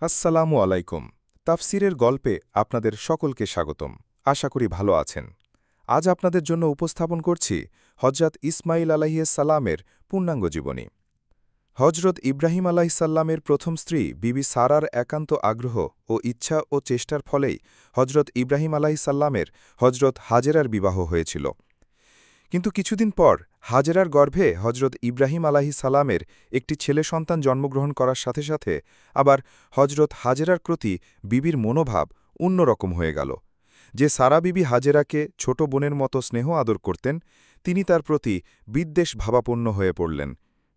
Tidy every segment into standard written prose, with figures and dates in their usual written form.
আসসালামু আলাইকুম। তাফসিরের গল্পে আপনাদের সকলকে স্বাগতম। আশা করি ভালো আছেন। আজ আপনাদের জন্য উপস্থাপন করছি হজরত ইসমাইল আলাইহিসসালামের পূর্ণাঙ্গ জীবনী। হজরত ইব্রাহিম আলাইহিসসালামের প্রথম স্ত্রী বিবি সারার একান্ত আগ্রহ ও ইচ্ছা ও চেষ্টার ফলেই হজরত ইব্রাহিম আলাইহিসসালামের হজরত হাজেরার বিবাহ হয়েছিল। কিন্তু কিছুদিন পর হাজেরার গর্ভে হজরত ইব্রাহিম সালামের একটি ছেলে সন্তান জন্মগ্রহণ করার সাথে সাথে আবার হজরত হাজেরার প্রতি বিবির মনোভাব অন্যরকম হয়ে গেল। যে সারা বিবি হাজেরাকে ছোট বোনের মতো স্নেহ আদর করতেন, তিনি তার প্রতি বিদ্বেষ ভাবাপন্ন হয়ে পড়লেন।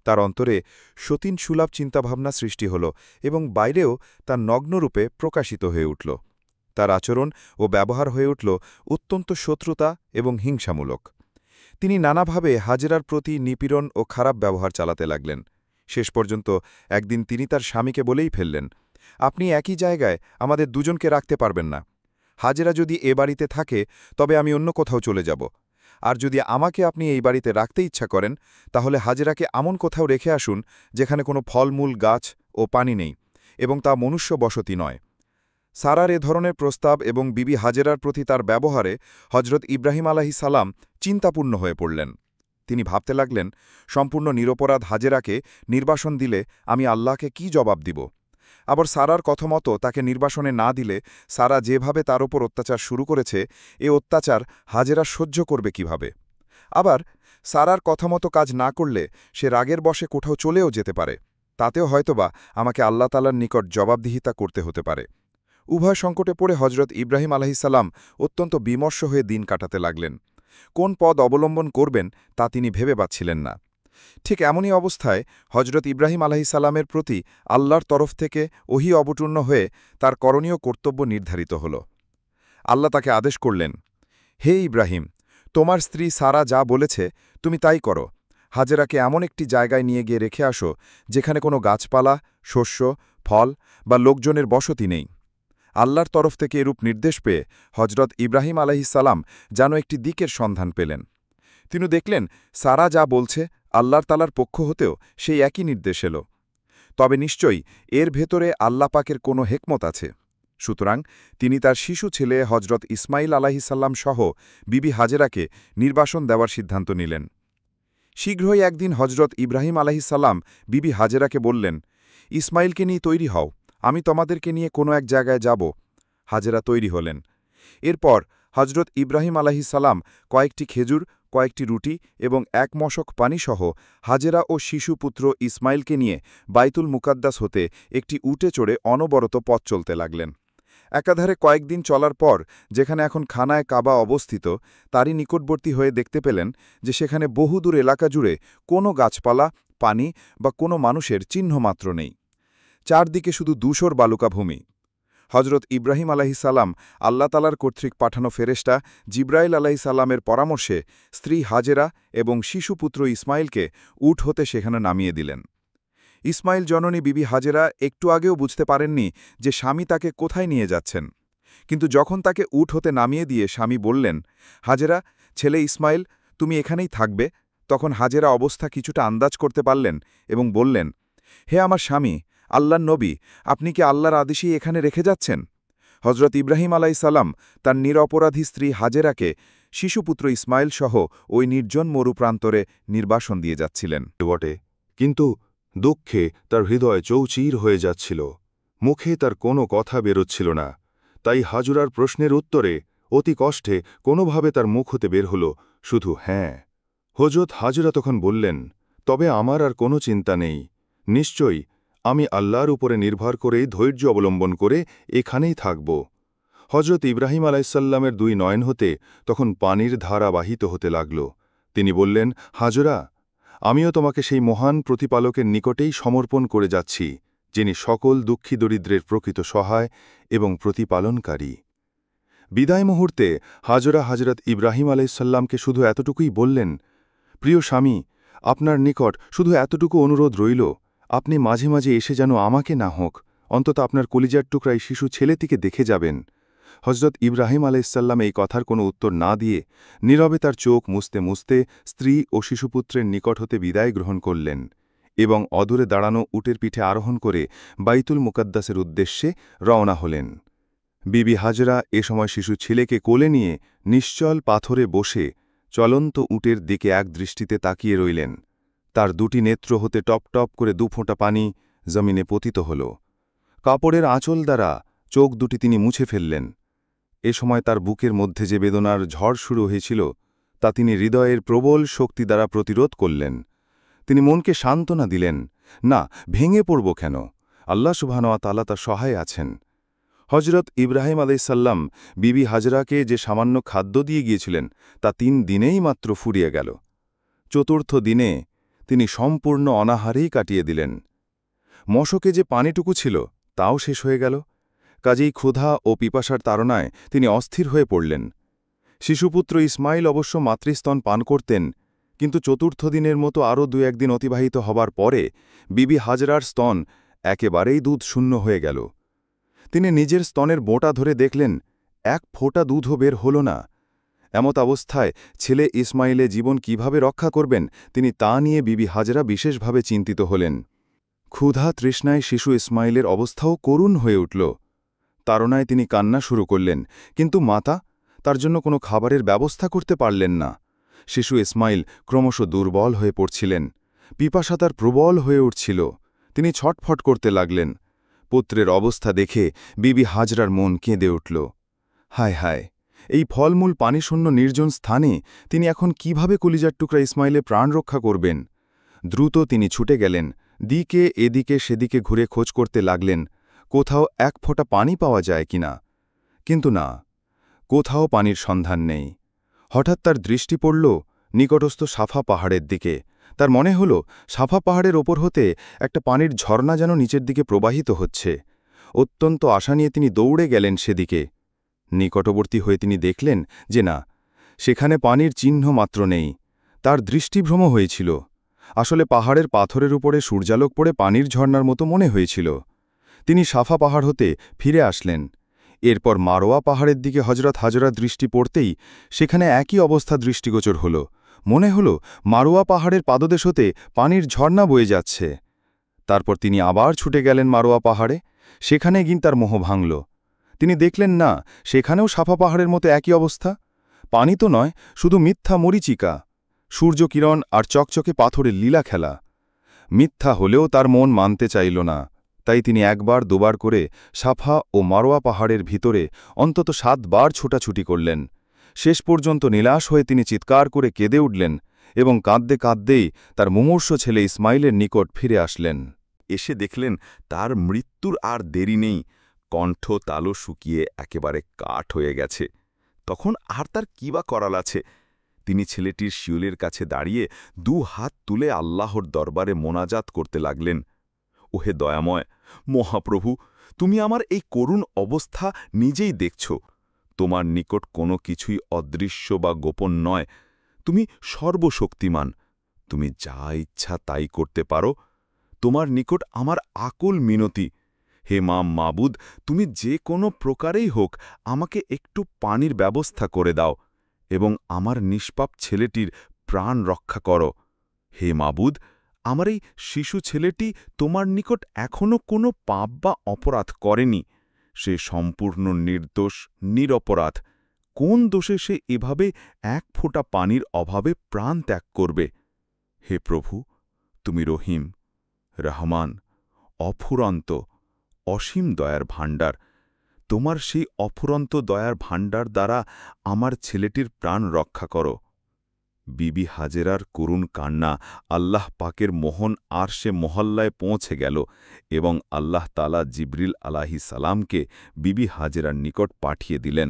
তার অন্তরে সতীন সুলভ চিন্তাভাবনা সৃষ্টি হল এবং বাইরেও তার নগ্নরূপে প্রকাশিত হয়ে উঠল। তার আচরণ ও ব্যবহার হয়ে উঠল অত্যন্ত শত্রুতা এবং হিংসামূলক। তিনি নানাভাবে হাজেরার প্রতি নিপীড়ন ও খারাপ ব্যবহার চালাতে লাগলেন। শেষ পর্যন্ত একদিন তিনি তার স্বামীকে বলেই ফেললেন, আপনি একই জায়গায় আমাদের দুজনকে রাখতে পারবেন না। হাজেরা যদি এ বাড়িতে থাকে তবে আমি অন্য কোথাও চলে যাব। আর যদি আমাকে আপনি এই বাড়িতে রাখতে ইচ্ছা করেন তাহলে হাজেরাকে এমন কোথাও রেখে আসুন যেখানে কোনো ফলমূল গাছ ও পানি নেই এবং তা মনুষ্য বসতি নয়। সারার এ ধরনের প্রস্তাব এবং বিবি হাজেরার প্রতি তার ব্যবহারে হজরত ইব্রাহিম সালাম চিন্তাপূর্ণ হয়ে পড়লেন। তিনি ভাবতে লাগলেন, সম্পূর্ণ নিরপরাধ হাজেরাকে নির্বাসন দিলে আমি আল্লাহকে কি জবাব দিব। আবার সারার কথামতো তাকে নির্বাসনে না দিলে সারা যেভাবে তার ওপর অত্যাচার শুরু করেছে, এ অত্যাচার হাজেরা সহ্য করবে কিভাবে। আবার সারার কথামতো কাজ না করলে সে রাগের বশে কোথাও চলেও যেতে পারে। তাতেও হয়তোবা আমাকে আল্লাহ তাআলার নিকট জবাবদিহিতা করতে হতে পারে। উভয় সংকটে পড়ে হজরত ইব্রাহিম আলাইহিসসালাম অত্যন্ত বিমর্ষ হয়ে দিন কাটাতে লাগলেন। কোন পদ অবলম্বন করবেন তা তিনি ভেবে পাচ্ছিলেন না। ঠিক এমনই অবস্থায় হজরত ইব্রাহিম আলাইহিসসালামের প্রতি আল্লাহর তরফ থেকে ওহী অবতীর্ণ হয়ে তার করণীয় কর্তব্য নির্ধারিত হল। আল্লাহ তাকে আদেশ করলেন, হে ইব্রাহিম, তোমার স্ত্রী সারা যা বলেছে তুমি তাই করো। হাজেরাকে এমন একটি জায়গায় নিয়ে গিয়ে রেখে আসো যেখানে কোনো গাছপালা, শস্য, ফল বা লোকজনের বসতি নেই। আল্লাহর তরফ থেকে এরূপ নির্দেশ পেয়ে হজরত ইব্রাহিম আলাইহিসসালাম যেন একটি দিকের সন্ধান পেলেন। তিনি দেখলেন সারা যা বলছে আল্লাহর তালার পক্ষ হতেও সেই একই নির্দেশ এল। তবে নিশ্চয়ই এর ভেতরে আল্লাহ পাকের কোনো হেকমত আছে। সুতরাং তিনি তার শিশু ছেলে হজরত ইসমাইল আলাইহিসসালাম সহ বিবি হাজেরাকে নির্বাসন দেওয়ার সিদ্ধান্ত নিলেন। শীঘ্রই একদিন হজরত ইব্রাহিম আলাইহিসসালাম বিবি হাজেরাকে বললেন, ইসমাইলকে নিয়ে তৈরি হও, আমি তোমাদেরকে নিয়ে কোনো এক জায়গায় যাব। হাজেরা তৈরি হলেন। এরপর হজরত ইব্রাহিম আলাইহিসসালাম কয়েকটি খেজুর, কয়েকটি রুটি এবং এক মশক পানিসহ হাজেরা ও শিশুপুত্র ইসমাইলকে নিয়ে বাইতুল মুকাদ্দাস হতে একটি উটে চড়ে অনবরত পথ চলতে লাগলেন। একাধারে কয়েকদিন চলার পর যেখানে এখন খানায় কাবা অবস্থিত তারই নিকটবর্তী হয়ে দেখতে পেলেন যে সেখানে বহুদূর এলাকা জুড়ে কোনো গাছপালা, পানি বা কোনো মানুষের চিহ্নমাত্র নেই। চারদিকে শুধু ধূসর বালুকা ভূমি। হজরত ইব্রাহিম আলাইহিসসালাম আল্লাহ তালার কর্তৃক পাঠানো ফেরেশতা জিব্রাইল আলাইহিসসালামের পরামর্শে স্ত্রী হাজেরা এবং শিশুপুত্র ইসমাইলকে উট হতে সেখানে নামিয়ে দিলেন। ইসমাইল জননী বিবি হাজেরা একটু আগেও বুঝতে পারেননি যে স্বামী তাকে কোথায় নিয়ে যাচ্ছেন। কিন্তু যখন তাকে উট হতে নামিয়ে দিয়ে স্বামী বললেন, হাজেরা, ছেলে ইসমাইল, তুমি এখানেই থাকবে, তখন হাজেরা অবস্থা কিছুটা আন্দাজ করতে পারলেন এবং বললেন, হে আমার স্বামী, আল্লাহর নবী, আপনি কি আল্লাহর আদেশেই এখানে রেখে যাচ্ছেন। হজরত ইব্রাহিম আলাইহিসসালাম তার নিরপরাধী স্ত্রী হাজেরাকে শিশুপুত্র ইসমাইল সহ ওই নির্জন মরুপ্রান্তরে নির্বাসন দিয়ে যাচ্ছিলেন বটে, কিন্তু দুঃখে তার হৃদয় চৌচির হয়ে যাচ্ছিল। মুখে তার কোনো কথা বেরোচ্ছিল না। তাই হাজুরার প্রশ্নের উত্তরে অতি কষ্টে কোনোভাবে তার মুখ হতে বের হল শুধু হ্যাঁ। হজরত হাজরা তখন বললেন, তবে আমার আর কোনো চিন্তা নেই। নিশ্চয়ই আমি আল্লাহর উপরে নির্ভর করেই ধৈর্য অবলম্বন করে এখানেই থাকব। হজরত ইব্রাহিম আলাইসাল্লামের দুই নয়ন হতে তখন পানির ধারা বাহিত হতে লাগল। তিনি বললেন, হাজরা, আমিও তোমাকে সেই মহান প্রতিপালকের নিকটেই সমর্পণ করে যাচ্ছি, যিনি সকল দুঃখী দরিদ্রের প্রকৃত সহায় এবং প্রতিপালনকারী। বিদায় মুহূর্তে হাজরা হজরত ইব্রাহিম আলাইসাল্লামকে শুধু এতটুকুই বললেন, প্রিয় স্বামী, আপনার নিকট শুধু এতটুকু অনুরোধ রইল, আপনি মাঝে মাঝে এসে যেন আমাকে না হোক, অন্তত আপনার কলিজার টুকরাই শিশু ছেলেটিকে দেখে যাবেন। হজরত ইব্রাহিম আলাইসাল্লাম এই কথার কোনো উত্তর না দিয়ে নীরবে তার চোখ মুছতে মুছতে স্ত্রী ও শিশুপুত্রের নিকট হতে বিদায় গ্রহণ করলেন। এবং অদূরে দাঁড়ানো উটের পিঠে আরোহণ করে বাইতুল মুকাদ্দাসের উদ্দেশ্যে রওনা হলেন। বিবি হাজরা এ সময় শিশু ছেলেকে কোলে নিয়ে নিশ্চল পাথরে বসে চলন্ত উটের দিকে এক দৃষ্টিতে তাকিয়ে রইলেন। তার দুটি নেত্র হতে টপ টপ করে দুফোঁটা পানি জমিনে পতিত হল। কাপড়ের আঁচল দ্বারা চোখ দুটি তিনি মুছে ফেললেন। এ সময় তার বুকের মধ্যে যে বেদনার ঝড় শুরু হয়েছিল তা তিনি হৃদয়ের প্রবল শক্তি দ্বারা প্রতিরোধ করলেন। তিনি মনকে সান্ত্বনা দিলেন, না, ভেঙে পড়ব কেন, আল্লাহ সুবহানাহু ওয়া তাআলা তার সহায় আছেন। হজরত ইব্রাহিম আলাইহিসসালাম বিবি হাজরাকে যে সামান্য খাদ্য দিয়ে গিয়েছিলেন তা ৩ দিনেই মাত্র ফুরিয়ে গেল। চতুর্থ দিনে তিনি সম্পূর্ণ অনাহারেই কাটিয়ে দিলেন। মশকে যে পানিটুকু ছিল তাও শেষ হয়ে গেল। কাজেই ক্ষুধা ও পিপাসার তাড়নায় তিনি অস্থির হয়ে পড়লেন। শিশুপুত্র ইসমাইল অবশ্য মাতৃস্তন পান করতেন, কিন্তু চতুর্থ দিনের মতো আরও ২-১ দিন অতিবাহিত হবার পরে বিবি হাজরার স্তন একেবারেই দুধ শূন্য হয়ে গেল। তিনি নিজের স্তনের বোঁটা ধরে দেখলেন ১ ফোঁটা দুধও বের হল না। এমত অবস্থায় ছেলে ইসমাইলে জীবন কিভাবে রক্ষা করবেন তিনি তা নিয়ে বিবি হাজরা বিশেষভাবে চিন্তিত হলেন। ক্ষুধা তৃষ্ণায় শিশু ইসমাইলের অবস্থাও করুণ হয়ে উঠল। তাড়নায় তিনি কান্না শুরু করলেন, কিন্তু মাতা তার জন্য কোনো খাবারের ব্যবস্থা করতে পারলেন না। শিশু ইসমাইল ক্রমশ দুর্বল হয়ে পড়ছিলেন। পিপাসা তার প্রবল হয়ে উঠছিল। তিনি ছটফট করতে লাগলেন। পুত্রের অবস্থা দেখে বিবি হাজরার মন কেঁদে উঠল। হায় হায়, এই ফলমূল পানিশূন্য নির্জন স্থানে তিনি এখন কিভাবে কলিজার টুকরা ইসমাইলে প্রাণ রক্ষা করবেন? দ্রুত তিনি ছুটে গেলেন, দিকে এদিকে সেদিকে ঘুরে খোঁজ করতে লাগলেন কোথাও ১ ফোঁটা পানি পাওয়া যায় কিনা। কিন্তু না, কোথাও পানির সন্ধান নেই। হঠাৎ তার দৃষ্টি পড়ল নিকটস্থ সাফা পাহাড়ের দিকে। তার মনে হল সাফা পাহাড়ের ওপর হতে একটা পানির ঝর্ণা যেন নিচের দিকে প্রবাহিত হচ্ছে। অত্যন্ত আশা নিয়ে তিনি দৌড়ে গেলেন সেদিকে। নিকটবর্তী হয়ে তিনি দেখলেন যে না, সেখানে পানির চিহ্ন মাত্র নেই। তার দৃষ্টিভ্রম হয়েছিল। আসলে পাহাড়ের পাথরের উপরে সূর্যালোক পড়ে পানির ঝর্ণার মতো মনে হয়েছিল। তিনি সাফা পাহাড় হতে ফিরে আসলেন। এরপর মারোয়া পাহাড়ের দিকে হজরত হাজরার দৃষ্টি পড়তেই সেখানে একই অবস্থা দৃষ্টিগোচর হল। মনে হল মারোয়া পাহাড়ের পাদদেশ হতে পানির ঝর্ণা বয়ে যাচ্ছে। তারপর তিনি আবার ছুটে গেলেন মারোয়া পাহাড়ে। সেখানে গিয়ে তার মোহ ভাঙল। তিনি দেখলেন না, সেখানেও সাফা পাহাড়ের মতো একই অবস্থা। পানি তো নয়, শুধু মিথ্যা মরিচিকা, সূর্যকিরণ আর চকচকে পাথরের লীলা খেলা। মিথ্যা হলেও তার মন মানতে চাইল না। তাই তিনি ১ বার ২ বার করে সাফা ও মারোয়া পাহাড়ের ভিতরে অন্তত ৭ বার ছোটাছুটি করলেন। শেষ পর্যন্ত নিলাশ হয়ে তিনি চিৎকার করে কেঁদে উঠলেন এবং কাঁদতে কাঁদতেই তার মুমূর্ষ ছেলে ইসমাইলের নিকট ফিরে আসলেন। এসে দেখলেন তার মৃত্যুর আর দেরি নেই। কণ্ঠ তালু শুকিয়ে একেবারে কাঠ হয়ে গেছে। তখন আর তার কি বা করাল আছে? তিনি ছেলেটির শিউলের কাছে দাঁড়িয়ে ২ হাত তুলে আল্লাহর দরবারে মোনাজাত করতে লাগলেন। ওহে দয়াময় মহাপ্রভু, তুমি আমার এই করুণ অবস্থা নিজেই দেখছ। তোমার নিকট কোনো কিছুই অদৃশ্য বা গোপন নয়। তুমি সর্বশক্তিমান। তুমি যা ইচ্ছা তাই করতে পারো। তোমার নিকট আমার আকুল মিনতি। হে মাবুদ, তুমি যে কোনো প্রকারেই হোক আমাকে একটু পানির ব্যবস্থা করে দাও এবং আমার নিষ্পাপ ছেলেটির প্রাণ রক্ষা করো। হে মাবুদ, আমার এই শিশু ছেলেটি তোমার নিকট এখনও কোনো পাপ বা অপরাধ করেনি। সে সম্পূর্ণ নির্দোষ, নিরপরাধ। কোন দোষে সে এভাবে ১ ফোঁটা পানির অভাবে প্রাণ ত্যাগ করবে? হে প্রভু, তুমি রহিম, রহমান, অফুরন্ত, অসীম দয়ার ভাণ্ডার। তোমার সেই অফুরন্ত দয়ার ভাণ্ডার দ্বারা আমার ছেলেটির প্রাণ রক্ষা করো। বিবি হাজেরার করুণ কান্না আল্লাহ পাকের মোহন আরশে মহল্লায় পৌঁছে গেল এবং আল্লাহ তাআলা জিবরিল আলাইহিস সালামকে বিবি হাজেরার নিকট পাঠিয়ে দিলেন।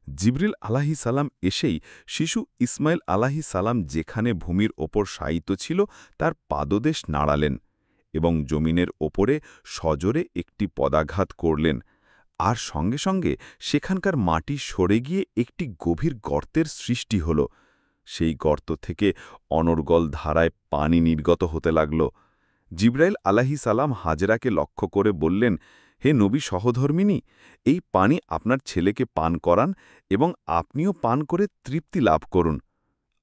জিবরিল আলাইহিস সালাম এসেই শিশু ইসমাইল আলাইহিস সালাম যেখানে ভূমির ওপর শায়িত ছিল তার পাদদেশ নাড়ালেন এবং জমিনের ওপরে সজোরে একটি পদাঘাত করলেন, আর সঙ্গে সঙ্গে সেখানকার মাটি সরে গিয়ে একটি গভীর গর্তের সৃষ্টি হল। সেই গর্ত থেকে অনর্গল ধারায় পানি নির্গত হতে লাগল। জিবরাইল আলাইহিস সালাম হাজরাকে লক্ষ্য করে বললেন, হে নবী সহধর্মিনী, এই পানি আপনার ছেলেকে পান করান এবং আপনিও পান করে তৃপ্তি লাভ করুন।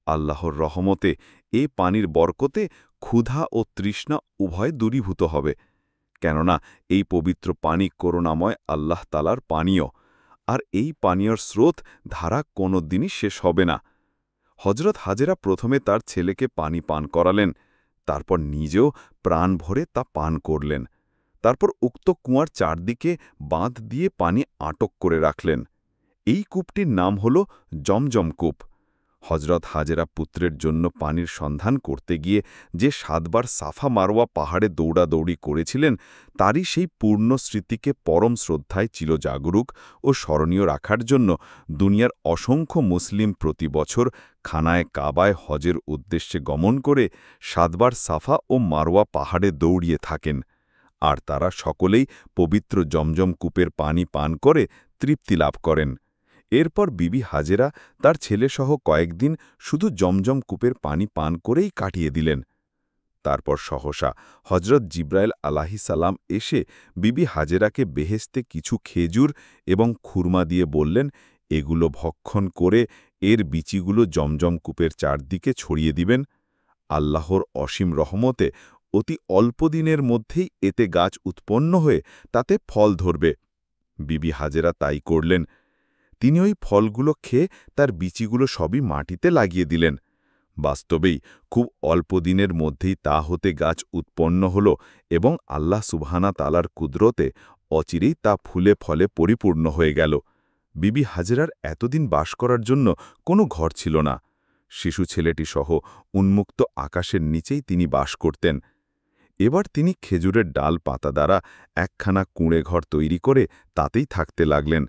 আল্লাহর রহমতে এ পানির বরকতে ক্ষুধা ও তৃষ্ণা উভয় দূরীভূত হবে, কেননা এই পবিত্র পানি করুণাময় আল্লাহ তালার পানীয়, আর এই পানীয়র স্রোত ধারা কোনো দিনই শেষ হবে না। হজরত হাজেরা প্রথমে তার ছেলেকে পানি পান করালেন, তারপর নিজেও প্রাণ ভরে তা পান করলেন। তারপর উক্ত কুয়ার চারদিকে বাঁধ দিয়ে পানি আটক করে রাখলেন। এই কূপটির নাম হল জমজম কূপ। হজরত হাজেরা পুত্রের জন্য পানির সন্ধান করতে গিয়ে যে ৭ বার সাফা মারওয়া পাহাড়ে দৌড়াদৌড়ি করেছিলেন, তারই সেই পূর্ণ স্মৃতিকে পরম শ্রদ্ধায় চিরজাগরুক ও স্মরণীয় রাখার জন্য দুনিয়ার অসংখ্য মুসলিম প্রতি বছর খানায় কাবায় হজের উদ্দেশ্যে গমন করে ৭ বার সাফা ও মারওয়া পাহাড়ে দৌড়িয়ে থাকেন, আর তারা সকলেই পবিত্র জমজম কূপের পানি পান করে তৃপ্তি লাভ করেন। এরপর বিবি হাজেরা তার ছেলেসহ কয়েকদিন শুধু জমজম কূপের পানি পান করেই কাটিয়ে দিলেন। তারপর সহসা হজরত জিব্রাইল আলাহিসাল্লাম এসে বিবি হাজেরাকে বেহেশতে কিছু খেজুর এবং খুরমা দিয়ে বললেন, এগুলো ভক্ষণ করে এর বিচিগুলো জমজম কূপের চারদিকে ছড়িয়ে দিবেন। আল্লাহর অসীম রহমতে অতি অল্প দিনের মধ্যেই এতে গাছ উৎপন্ন হয়ে তাতে ফল ধরবে। বিবি হাজেরা তাই করলেন। তিনি ওই ফলগুলো খেয়ে তার বিচিগুলো সবই মাটিতে লাগিয়ে দিলেন। বাস্তবেই খুব অল্প দিনের মধ্যেই তা হতে গাছ উৎপন্ন হল এবং আল্লাহ সুবহানা তালার কুদরতে অচিরেই তা ফুলে ফলে পরিপূর্ণ হয়ে গেল। বিবি হাজেরার এতদিন বাস করার জন্য কোনো ঘর ছিল না। শিশু ছেলেটি সহ উন্মুক্ত আকাশের নিচেই তিনি বাস করতেন। এবার তিনি খেজুরের ডাল পাতা দ্বারা একখানা কুঁড়ে ঘর তৈরি করে তাতেই থাকতে লাগলেন।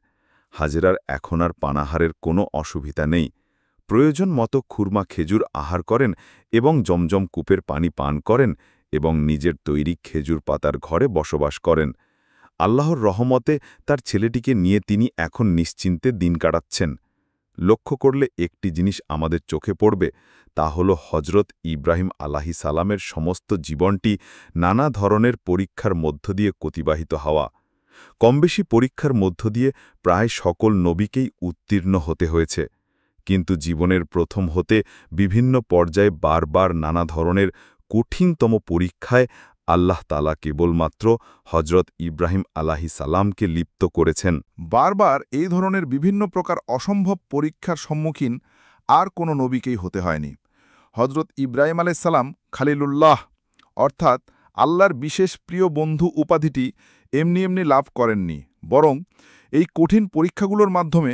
হাজেরার এখন আর পানাহারের কোনো অসুবিধা নেই। প্রয়োজন মতো খুরমা খেজুর আহার করেন এবং জমজম কূপের পানি পান করেন এবং নিজের তৈরি খেজুর পাতার ঘরে বসবাস করেন। আল্লাহর রহমতে তার ছেলেটিকে নিয়ে তিনি এখন নিশ্চিন্তে দিন কাটাচ্ছেন। লক্ষ্য করলে একটি জিনিস আমাদের চোখে পড়বে, তা হল হজরত ইব্রাহিম আলাহিসাল্লামের সমস্ত জীবনটি নানা ধরনের পরীক্ষার মধ্য দিয়ে অতিবাহিত হওয়া। কমবেশি পরীক্ষার মধ্য দিয়ে প্রায় সকল নবীকেই উত্তীর্ণ হতে হয়েছে, কিন্তু জীবনের প্রথম হতে বিভিন্ন পর্যায়ে বারবার নানা ধরনের কঠিনতম পরীক্ষায় আল্লাহ তাআলা কেবলমাত্র হজরত ইব্রাহিম আলাহিসাল্লামকে লিপ্ত করেছেন। বারবার এই ধরনের বিভিন্ন প্রকার অসম্ভব পরীক্ষার সম্মুখীন আর কোনো নবীকেই হতে হয়নি। হজরত ইব্রাহিম আলাইসাল্লাম খালিলুল্লাহ অর্থাৎ আল্লাহর বিশেষ প্রিয় বন্ধু উপাধিটি এমনি এমনি লাভ করেননি, বরং এই কঠিন পরীক্ষাগুলোর মাধ্যমে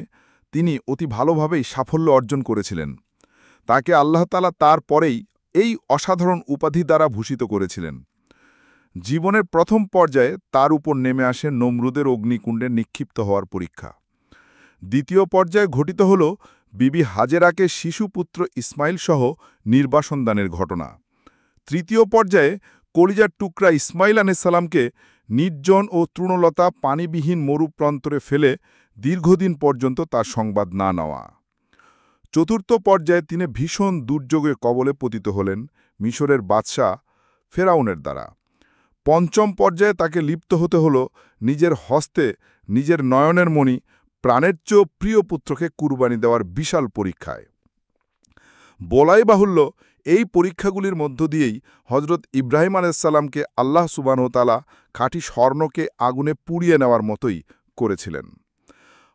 তিনি অতি ভালোভাবেই সাফল্য অর্জন করেছিলেন। তাকে আল্লাহ তাআলা তার পরেই এই অসাধারণ উপাধি দ্বারা ভূষিত করেছিলেন। জীবনের প্রথম পর্যায়ে তার উপর নেমে আসে নমরুদের অগ্নিকুণ্ডে নিক্ষিপ্ত হওয়ার পরীক্ষা। দ্বিতীয় পর্যায়ে ঘটিত হল বিবি হাজেরাকে শিশুপুত্র ইসমাইল সহ নির্বাসন দানের ঘটনা। তৃতীয় পর্যায়ে কলিজার টুকরা ইসমাইল আলাইহিসসালামকে নির্জন ও তৃণলতা পানিবিহীন মরুপ্রান্তরে ফেলে দীর্ঘদিন পর্যন্ত তার সংবাদ না নেওয়া। চতুর্থ পর্যায়ে তিনি ভীষণ দুর্যোগে কবলে পতিত হলেন মিশরের বাদশাহ ফেরাউনের দ্বারা। পঞ্চম পর্যায়ে তাকে লিপ্ত হতে হল নিজের হস্তে নিজের নয়নের মণি প্রাণের চেয়েও প্রিয় পুত্রকে কুরবানি দেওয়ার বিশাল পরীক্ষায়। বলাই বাহুল্য, এই পরীক্ষাগুলির মধ্য দিয়েই হজরত ইব্রাহিম আলাইহিসসালামকে আল্লাহ সুবহানাহু ওয়া তাআলা খাঁটি স্বর্ণকে আগুনে পুড়িয়ে নেওয়ার মতোই করেছিলেন।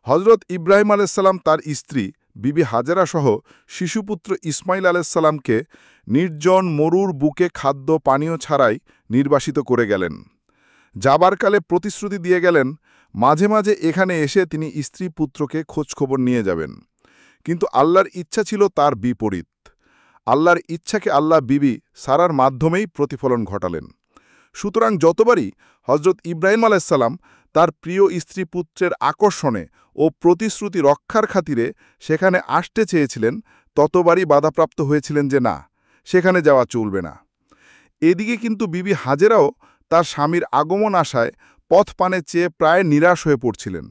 হজরত ইব্রাহিম আলাইহিসসালাম তার স্ত্রী বিবি হাজেরা সহ শিশুপুত্র ইসমাইল আলাইহিসসালামকে নির্জন মরুর বুকে খাদ্য পানীয় ছাড়াই নির্বাসিত করে গেলেন। যাবার কালে প্রতিশ্রুতি দিয়ে গেলেন, মাঝে মাঝে এখানে এসে তিনি স্ত্রী পুত্রকে খোঁজখবর নিয়ে যাবেন। কিন্তু আল্লাহর ইচ্ছা ছিল তার বিপরীত। আল্লাহর ইচ্ছাকে আল্লাহ বিবি সারার মাধ্যমেই প্রতিফলন ঘটালেন। সুতরাং যতবারই হজরত ইব্রাহিম আলাইহিসসালাম তার প্রিয় স্ত্রী পুত্রের আকর্ষণে ও প্রতিশ্রুতি রক্ষার খাতিরে সেখানে আসতে চেয়েছিলেন, ততবারই বাধাপ্রাপ্ত হয়েছিলেন যে না, সেখানে যাওয়া চলবে না। এদিকে কিন্তু বিবি হাজেরাও তার স্বামীর আগমন আশায় পথ পানে চেয়ে প্রায় নিরাশ হয়ে পড়ছিলেন।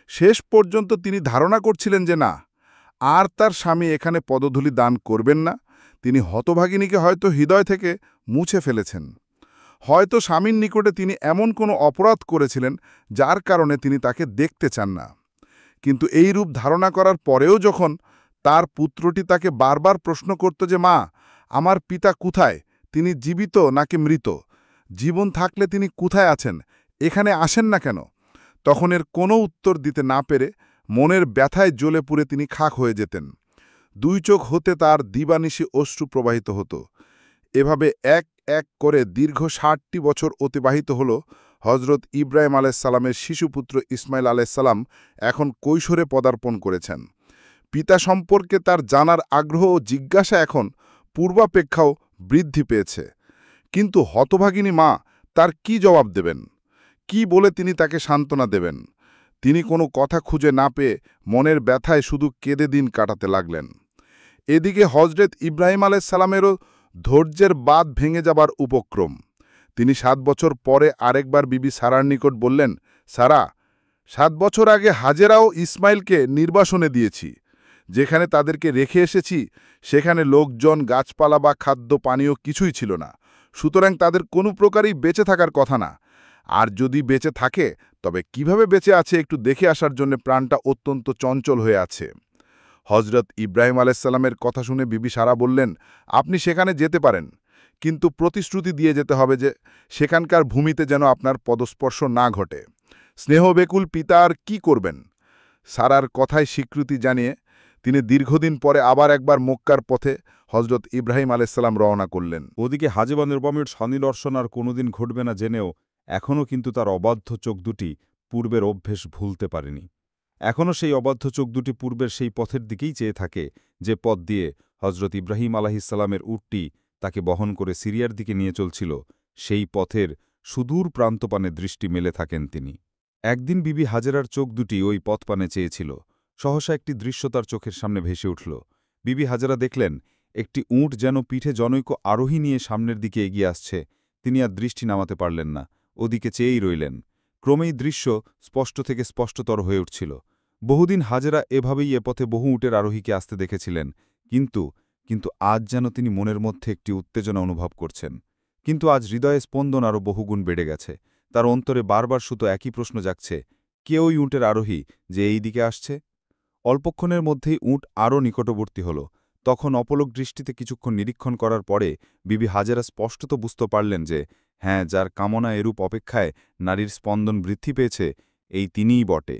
শেষ পর্যন্ত তিনি ধারণা করছিলেন যে না, আর তার স্বামী এখানে পদধূলি দান করবেন না। তিনি হতভাগিনীকে হয়তো হৃদয় থেকে মুছে ফেলেছেন। হয়তো স্বামীর নিকটে তিনি এমন কোনো অপরাধ করেছিলেন যার কারণে তিনি তাকে দেখতে চান না। কিন্তু এই রূপ ধারণা করার পরেও যখন তার পুত্রটি তাকে বারবার প্রশ্ন করত যে মা, আমার পিতা কোথায়, তিনি জীবিত নাকি মৃত? জীবন থাকলে তিনি কোথায় আছেন? এখানে আসেন না কেন? তখন এর কোনো উত্তর দিতে না পেরে মনের ব্যথায় জ্বলে পুড়ে তিনি খাক হয়ে যেতেন। দুই চোখ হতে তার দিবানিশি অশ্রু প্রবাহিত হতো। এভাবে এক এক করে দীর্ঘ ৬০টি বছর অতিবাহিত হল। হজরত ইব্রাহিম আলাইসাল্লামের শিশুপুত্র ইসমাইল আলাইসাল্লাম এখন কৈশোরে পদার্পণ করেছেন। পিতা সম্পর্কে তার জানার আগ্রহ ও জিজ্ঞাসা এখন পূর্বাপেক্ষাও বৃদ্ধি পেয়েছে। কিন্তু হতভাগিনী মা তার কি জবাব দেবেন? কি বলে তিনি তাকে সান্ত্বনা দেবেন? তিনি কোনো কথা খুঁজে না পেয়ে মনের ব্যথায় শুধু কেঁদে দিন কাটাতে লাগলেন। এদিকে হজরত ইব্রাহিম আলাইসাল্লামেরও ধৈর্যের বাঁধ ভেঙে যাবার উপক্রম। তিনি ৭ বছর পরে আরেকবার বিবি সারার নিকট বললেন, সারা, ৭ বছর আগে হাজেরা ও ইসমাইলকে নির্বাসনে দিয়েছি। যেখানে তাদেরকে রেখে এসেছি সেখানে লোকজন, গাছপালা বা খাদ্য পানীয় কিছুই ছিল না। সুতরাং তাদের কোনো প্রকারই বেঁচে থাকার কথা না। আর যদি বেঁচে থাকে তবে কিভাবে বেঁচে আছে একটু দেখে আসার জন্য প্রাণটা অত্যন্ত চঞ্চল হয়ে আছে। হজরত ইব্রাহিম আলাইসাল্লামের কথা শুনে বিবি সারা বললেন, আপনি সেখানে যেতে পারেন, কিন্তু প্রতিশ্রুতি দিয়ে যেতে হবে যে সেখানকার ভূমিতে যেন আপনার পদস্পর্শ না ঘটে। স্নেহবেকুল পিতা আর কি করবেন? সারার কথায় স্বীকৃতি জানিয়ে তিনি দীর্ঘদিন পরে আবার একবার মক্কার পথে হজরত ইব্রাহিম আলাইসাল্লাম রওনা করলেন। ওদিকে হাজেবা নির্বমের স্বনিদর্শন আর কোনোদিন ঘটবে না জেনেও এখনও কিন্তু তার অবাধ্য চোখ দুটি পূর্বের অভ্যেস ভুলতে পারেনি। এখনও সেই অবাধ্য চোখ দুটি পূর্বের সেই পথের দিকেই চেয়ে থাকে, যে পথ দিয়ে হজরত ইব্রাহিম আলাহিসাল্লামের উটটি তাকে বহন করে সিরিয়ার দিকে নিয়ে চলছিল। সেই পথের সুদূর প্রান্তপানে দৃষ্টি মেলে থাকেন তিনি। একদিন বিবি হাজেরার চোখ দুটি ওই পথপানে চেয়েছিল। সহসা একটি দৃশ্য তার চোখের সামনে ভেসে উঠল। বিবি হাজেরা দেখলেন একটি উট যেন পিঠে জনৈক আরোহী নিয়ে সামনের দিকে এগিয়ে আসছে। তিনি আর দৃষ্টি নামাতে পারলেন না, ওদিকে চেয়েই রইলেন। ক্রমেই দৃশ্য স্পষ্ট থেকে স্পষ্টতর হয়ে উঠছিল। বহুদিন হাজেরা এভাবেই এ পথে বহু উটের আরোহীকে আসতে দেখেছিলেন, কিন্তু আজ যেন তিনি মনের মধ্যে একটি উত্তেজনা অনুভব করছেন। কিন্তু আজ হৃদয়ে স্পন্দন আরও বহুগুণ বেড়ে গেছে। তার অন্তরে বারবার শুধু একই প্রশ্ন জাগছে, কে ওই উটের আরোহী যে এই দিকে আসছে? অল্পক্ষণের মধ্যেই উট আরও নিকটবর্তী হল। তখন অপলক দৃষ্টিতে কিছুক্ষণ নিরীক্ষণ করার পরে বিবি হাজেরা স্পষ্টত বুঝতে পারলেন যে হ্যাঁ, যার কামনা এরূপ অপেক্ষায় নারীর স্পন্দন বৃদ্ধি পেয়েছে, এই তিনিই বটে।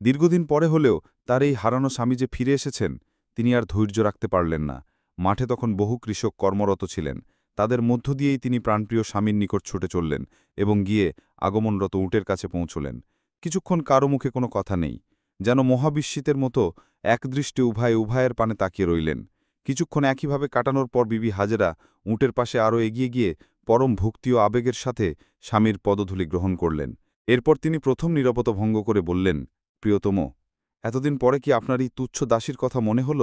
দীর্ঘদিন পরে হলেও তার এই হারানো স্বামী যে ফিরে এসেছেন, তিনি আর ধৈর্য রাখতে পারলেন না। মাঠে তখন বহু কৃষক কর্মরত ছিলেন। তাদের মধ্য দিয়েই তিনি প্রাণপ্রিয় স্বামীর নিকট ছুটে চললেন এবং গিয়ে আগমনরত উটের কাছে পৌঁছলেন। কিছুক্ষণ কারো মুখে কোনো কথা নেই, যেন মহাবিস্মিতের মতো একদৃষ্টে উভয়ের পানে তাকিয়ে রইলেন। কিছুক্ষণ একইভাবে কাটানোর পর বিবি হাজেরা উটের পাশে আরও এগিয়ে গিয়ে পরম ভক্তি ও আবেগের সাথে স্বামীর পদধূলি গ্রহণ করলেন। এরপর তিনি প্রথম নীরবতা ভঙ্গ করে বললেন, প্রিয়তম, এতদিন পরে কি আপনার এই তুচ্ছ দাসীর কথা মনে হল?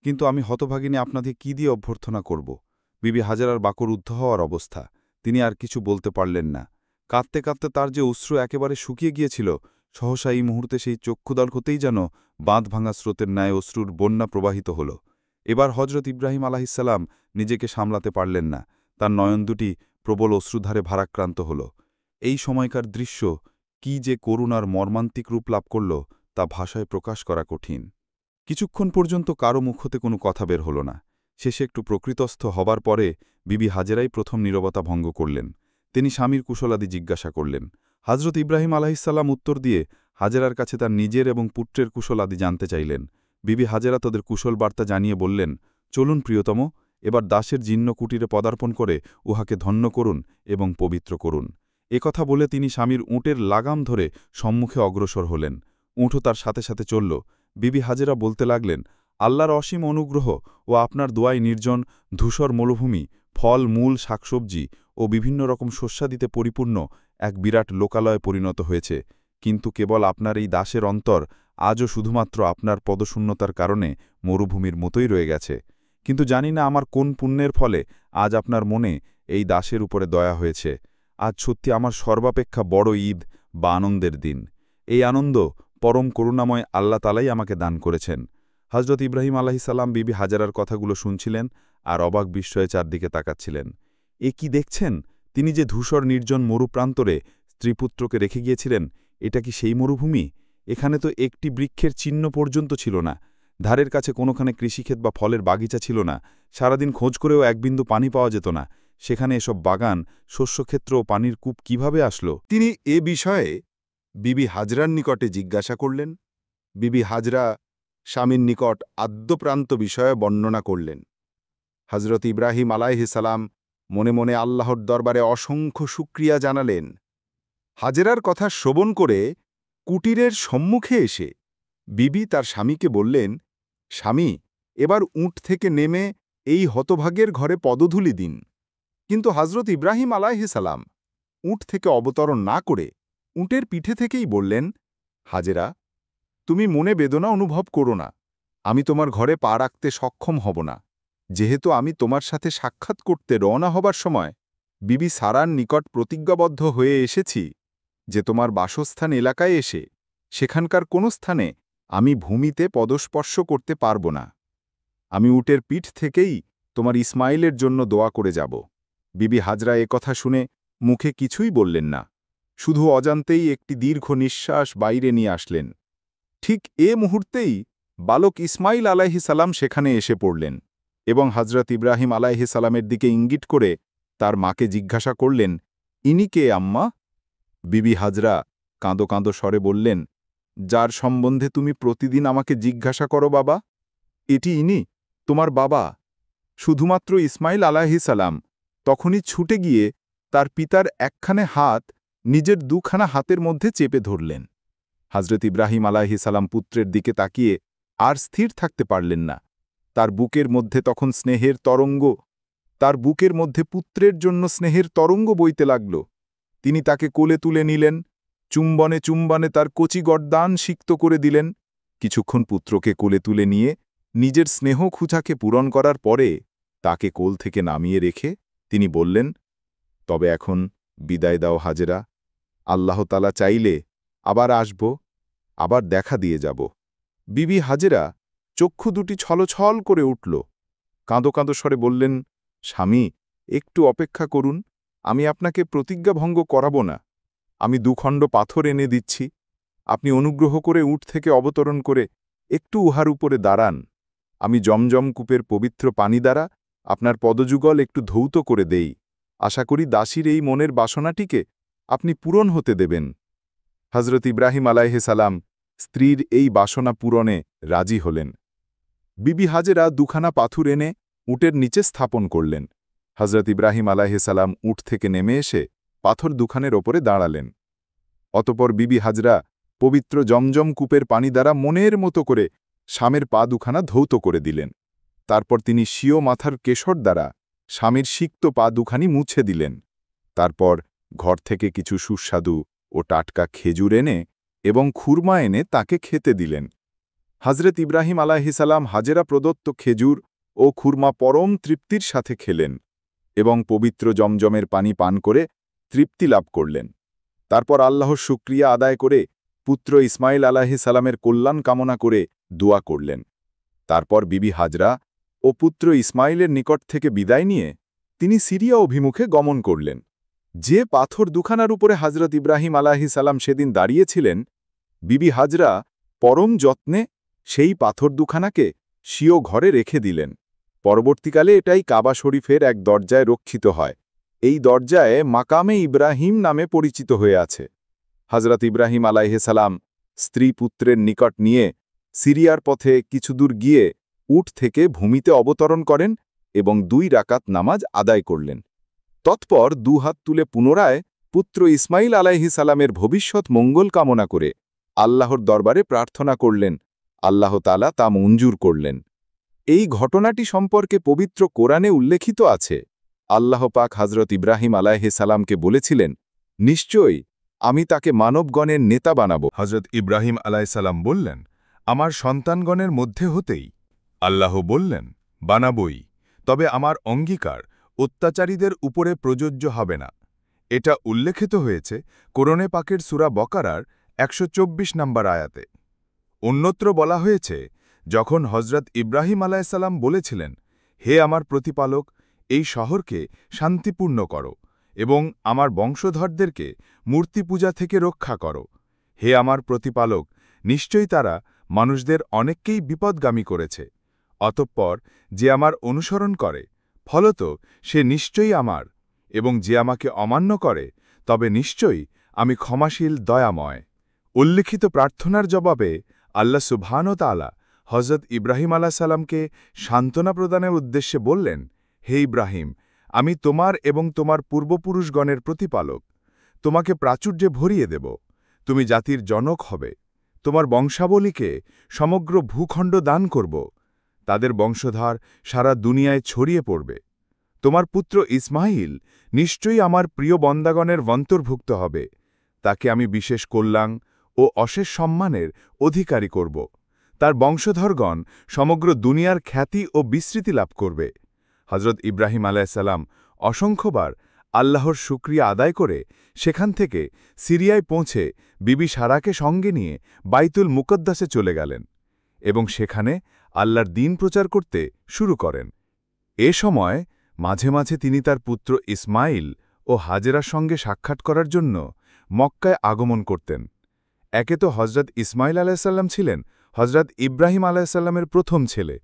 কিন্তু আমি হতভাগিনী আপনাদের কি দিয়ে অভ্যর্থনা করব? বিবি হাজেরার বাকরুদ্ধ হওয়ার অবস্থা। তিনি আর কিছু বলতে পারলেন না। কাঁদতে কাঁদতে তার যে অশ্রু একেবারে শুকিয়ে গিয়েছিল, সহসা এই মুহূর্তে সেই চক্ষুদল হতেই যেন বাঁধ ভাঙা স্রোতের ন্যায় অশ্রুর বন্যা প্রবাহিত হল। এবার হজরত ইব্রাহিম আলাহিসাল্লাম নিজেকে সামলাতে পারলেন না। তার নয়ন দুটি প্রবল অশ্রুধারে ভারাক্রান্ত হল। এই সময়কার দৃশ্য কি যে করুণার মর্মান্তিক রূপ লাভ করল, তা ভাষায় প্রকাশ করা কঠিন। কিছুক্ষণ পর্যন্ত কারো মুখ হতে কোনো কথা বের হল না। শেষে একটু প্রকৃতস্থ হবার পরে বিবি হাজেরাই প্রথম নীরবতা ভঙ্গ করলেন। তিনি স্বামীর কুশলাদি জিজ্ঞাসা করলেন। হজরত ইব্রাহিম আলাহিসাল্লাম উত্তর দিয়ে হাজেরার কাছে তার নিজের এবং পুত্রের কুশলাদি জানতে চাইলেন। বিবি হাজেরা তাদের কুশল বার্তা জানিয়ে বললেন, চলুন প্রিয়তম, এবার দাসের জীর্ণ কুটিরে পদার্পণ করে উহাকে ধন্য করুন এবং পবিত্র করুন। কথা বলে তিনি স্বামীর উটের লাগাম ধরে সম্মুখে অগ্রসর হলেন। উঁটও তার সাথে সাথে চলল। বিবি হাজেরা বলতে লাগলেন, আল্লাহর অসীম অনুগ্রহ ও আপনার দোয়ায় নির্জন ধূসর মরুভূমি ফল, মূল, শাকসবজি ও বিভিন্ন রকম শস্যাদিতে পরিপূর্ণ এক বিরাট লোকালয়ে পরিণত হয়েছে। কিন্তু কেবল আপনার এই দাসের অন্তর আজও শুধুমাত্র আপনার পদশূন্যতার কারণে মরুভূমির মতোই রয়ে গেছে। কিন্তু জানি না আমার কোন পুণ্যের ফলে আজ আপনার মনে এই দাসের উপরে দয়া হয়েছে। আজ সত্যি আমার সর্বাপেক্ষা বড় ঈদ বা আনন্দের দিন। এই আনন্দ পরম করুণাময় আল্লাহ তালাই আমাকে দান করেছেন। হজরত ইব্রাহিম আলাহিসাল্লাম বিবি হাজেরার কথাগুলো শুনছিলেন আর অবাক বিস্ময়ে চারদিকে তাকাচ্ছিলেন। এ কি দেখছেন? তিনি যে ধূসর নির্জন মরুপ্রান্তরে স্ত্রীপুত্রকে রেখে গিয়েছিলেন, এটা কি সেই মরুভূমি? এখানে তো একটি বৃক্ষের চিহ্ন পর্যন্ত ছিল না। ধারের কাছে কোনোখানে কৃষিক্ষেত বা ফলের বাগিচা ছিল না। সারাদিন খোঁজ করেও এক বিন্দু পানি পাওয়া যেত না। সেখানে এসব বাগান, শস্যক্ষেত্র ও পানির কূপ কিভাবে আসলো? তিনি এ বিষয়ে বিবি হাজরার নিকটে জিজ্ঞাসা করলেন। বিবি হাজরা স্বামীর নিকট আদ্যপ্রান্ত বিষয়ে বর্ণনা করলেন। হজরত ইব্রাহিম আলাইহিসালাম মনে মনে আল্লাহর দরবারে অসংখ্য শুকরিয়া জানালেন। হাজেরার কথা শ্রবণ করে কুটিরের সম্মুখে এসে বিবি তার স্বামীকে বললেন, স্বামী, এবার উট থেকে নেমে এই হতভাগের ঘরে পদধূলি দিন। কিন্তু হজরত ইব্রাহিম আলাইহিসালাম উট থেকে অবতরণ না করে উটের পিঠে থেকেই বললেন, হাজেরা, তুমি মনে বেদনা অনুভব করো না। আমি তোমার ঘরে পা রাখতে সক্ষম হব না, যেহেতু আমি তোমার সাথে সাক্ষাৎ করতে রওনা হবার সময় বিবি সারার নিকট প্রতিজ্ঞাবদ্ধ হয়ে এসেছি যে তোমার বাসস্থান এলাকায় এসে সেখানকার কোনো স্থানে আমি ভূমিতে পদস্পর্শ করতে পারব না। আমি উটের পিঠ থেকেই তোমার ইসমাইলের জন্য দোয়া করে যাব। বিবি হাজরা কথা শুনে মুখে কিছুই বললেন না, শুধু অজান্তেই একটি দীর্ঘ নিঃশ্বাস বাইরে নিয়ে আসলেন। ঠিক এ মুহূর্তেই বালক ইসমাইল আলাইহিসালাম সেখানে এসে পড়লেন এবং হজরত ইব্রাহিম আলাইহিসালামের দিকে ইঙ্গিত করে তার মাকে জিজ্ঞাসা করলেন, ইনি কে আম্মা? বিবি হাজরা কাঁদো কাঁদো স্বরে বললেন, যার সম্বন্ধে তুমি প্রতিদিন আমাকে জিজ্ঞাসা করো বাবা, এটি ইনি, তোমার বাবা। শুধুমাত্র ইসমাইল আলাইহিসালাম তখনই ছুটে গিয়ে তার পিতার একখানে হাত নিজের দুখানা হাতের মধ্যে চেপে ধরলেন। হজরত ইব্রাহিম আলাইহিসালাম পুত্রের দিকে তাকিয়ে আর স্থির থাকতে পারলেন না। তার বুকের মধ্যে তখন স্নেহের তরঙ্গ, তার বুকের মধ্যে পুত্রের জন্য স্নেহের তরঙ্গ বইতে লাগল। তিনি তাকে কোলে তুলে নিলেন, চুম্বনে চুম্বনে তার কচি গর্দান সিক্ত করে দিলেন। কিছুক্ষণ পুত্রকে কোলে তুলে নিয়ে নিজের স্নেহ খুঁচাকে পূরণ করার পরে তাকে কোল থেকে নামিয়ে রেখে তিনি বললেন, তবে এখন বিদায় দাও হাজেরা, আল্লাহ তাআলা চাইলে আবার আসব, আবার দেখা দিয়ে যাব। বিবি হাজেরা চক্ষু দুটি ছলছল করে উঠল, কাঁদো কাঁদো স্বরে বললেন, স্বামী, একটু অপেক্ষা করুন, আমি আপনাকে প্রতিজ্ঞাভঙ্গ করাব না। আমি দুখণ্ড পাথর এনে দিচ্ছি, আপনি অনুগ্রহ করে উট থেকে অবতরণ করে একটু উহার উপরে দাঁড়ান। আমি জমজম কূপের পবিত্র পানি দ্বারা আপনার পদযুগল একটু ধৌত করে দেই। আশা করি দাসীর এই মনের বাসনাটিকে আপনি পূরণ হতে দেবেন। হজরত ইব্রাহিম আলাইহিসালাম স্ত্রীর এই বাসনা পূরণে রাজি হলেন। বিবি হাজেরা দুখানা পাথর এনে উটের নিচে স্থাপন করলেন। হজরত ইব্রাহিম আলাইহিসালাম উট থেকে নেমে এসে পাথর দুখানের ওপরে দাঁড়ালেন। অতপর বিবি হাজরা পবিত্র জমজম কূপের পানি দ্বারা মনের মতো করে স্বামীর পা দুখানা ধৌত করে দিলেন। তারপর তিনি স্বীয় মাথার কেশর দ্বারা স্বামীর সিক্ত পা দুখানি মুছে দিলেন। তারপর ঘর থেকে কিছু সুস্বাদু ও টাটকা খেজুর এনে এবং খুরমা এনে তাকে খেতে দিলেন। হজরত ইব্রাহিম আলাইহিসালাম হাজেরা প্রদত্ত খেজুর ও খুরমা পরম তৃপ্তির সাথে খেলেন এবং পবিত্র জমজমের পানি পান করে তৃপ্তি লাভ করলেন। তারপর আল্লাহর শুকরিয়া আদায় করে পুত্র ইসমাইল আলাইহিসালামের কল্যাণ কামনা করে দোয়া করলেন। তারপর বিবি হাজরা ও পুত্র ইসমাইলের নিকট থেকে বিদায় নিয়ে তিনি সিরিয়া অভিমুখে গমন করলেন। যে পাথর দুখানার উপরে হজরত ইব্রাহিম আলাইহিসালাম সেদিন দাঁড়িয়েছিলেন, বিবি হাজরা পরম যত্নে সেই পাথর দুখানাকে স্বীয় ঘরে রেখে দিলেন। পরবর্তীকালে এটাই কাবা শরীফের এক দরজায় রক্ষিত হয়। এই দরজায় মাকামে ইব্রাহিম নামে পরিচিত হয়ে আছে। হজরত ইব্রাহিম আলাইহিসালাম স্ত্রী পুত্রের নিকট নিয়ে সিরিয়ার পথে কিছু দূর গিয়ে উট থেকে ভূমিতে অবতরণ করেন এবং 2 রাকাত নামাজ আদায় করলেন। তৎপর দুহাত তুলে পুনরায় পুত্র ইসমাইল আলাইহিসালামের ভবিষ্যৎ মঙ্গল কামনা করে আল্লাহর দরবারে প্রার্থনা করলেন। আল্লাহ তাআলা তা মঞ্জুর করলেন। এই ঘটনাটি সম্পর্কে পবিত্র কোরআনে উল্লেখিত আছে। আল্লাহ পাক হজরত ইব্রাহিম আলাইহিসালামকে বলেছিলেন, নিশ্চয়ই আমি তাকে মানবগণের নেতা বানাব। হজরত ইব্রাহিম আলাইসাল্লাম বললেন, আমার সন্তানগণের মধ্যে হতেই। আল্লাহ বললেন, বানাবই, তবে আমার অঙ্গীকার অত্যাচারীদের উপরে প্রযোজ্য হবে না। এটা উল্লেখিত হয়েছে কোরআনে পাকের সূরা বকারার 124 নম্বর আয়াতে। অন্যত্র বলা হয়েছে, যখন হজরত ইব্রাহিম আলাইসাল্লাম বলেছিলেন, হে আমার প্রতিপালক, এই শহরকে শান্তিপূর্ণ করো এবং আমার বংশধরদেরকে মূর্তি পূজা থেকে রক্ষা করো। হে আমার প্রতিপালক, নিশ্চয়ই তারা মানুষদের অনেককেই বিপদগামী করেছে। অতঃপর যে আমার অনুসরণ করে, ফলত সে নিশ্চয়ই আমার, এবং যে আমাকে অমান্য করে তবে নিশ্চয়ই আমি ক্ষমাশীল দয়াময়। উল্লিখিত প্রার্থনার জবাবে আল্লাহ সুবহানাহু ওয়া তাআলা হযরত ইব্রাহিম আলাইহিস সালামকে সান্ত্বনা প্রদানের উদ্দেশ্যে বললেন, হে ইব্রাহিম, আমি তোমার এবং তোমার পূর্বপুরুষগণের প্রতিপালক। তোমাকে প্রাচুর্যে ভরিয়ে দেব, তুমি জাতির জনক হবে। তোমার বংশাবলীকে সমগ্র ভূখণ্ড দান করব, তাদের বংশধার সারা দুনিয়ায় ছড়িয়ে পড়বে। তোমার পুত্র ইসমাইল নিশ্চয়ই আমার প্রিয় বন্দাগণের অন্তর্ভুক্ত হবে, তাকে আমি বিশেষ কল্যাণ ও অশেষ সম্মানের অধিকারী করব। তার বংশধরগণ সমগ্র দুনিয়ার খ্যাতি ও বিস্তৃতি লাভ করবে। হজরত ইব্রাহিম আলাইহিসসালাম অসংখ্যবার আল্লাহর শুকরিয়া আদায় করে সেখান থেকে সিরিয়ায় পৌঁছে বিবি সারাকে সঙ্গে নিয়ে বাইতুল মুকদ্দাসে চলে গেলেন এবং সেখানে আল্লাহর দ্বীন প্রচার করতে শুরু করেন। এ সময় মাঝে মাঝে তিনি তার পুত্র ইসমাইল ও হাজেরার সঙ্গে সাক্ষাৎ করার জন্য মক্কায় আগমন করতেন। একে তো হজরত ইসমাইল আলাইহিসসালাম ছিলেন হজরত ইব্রাহিম আলাইহিসসালামের প্রথম ছেলে,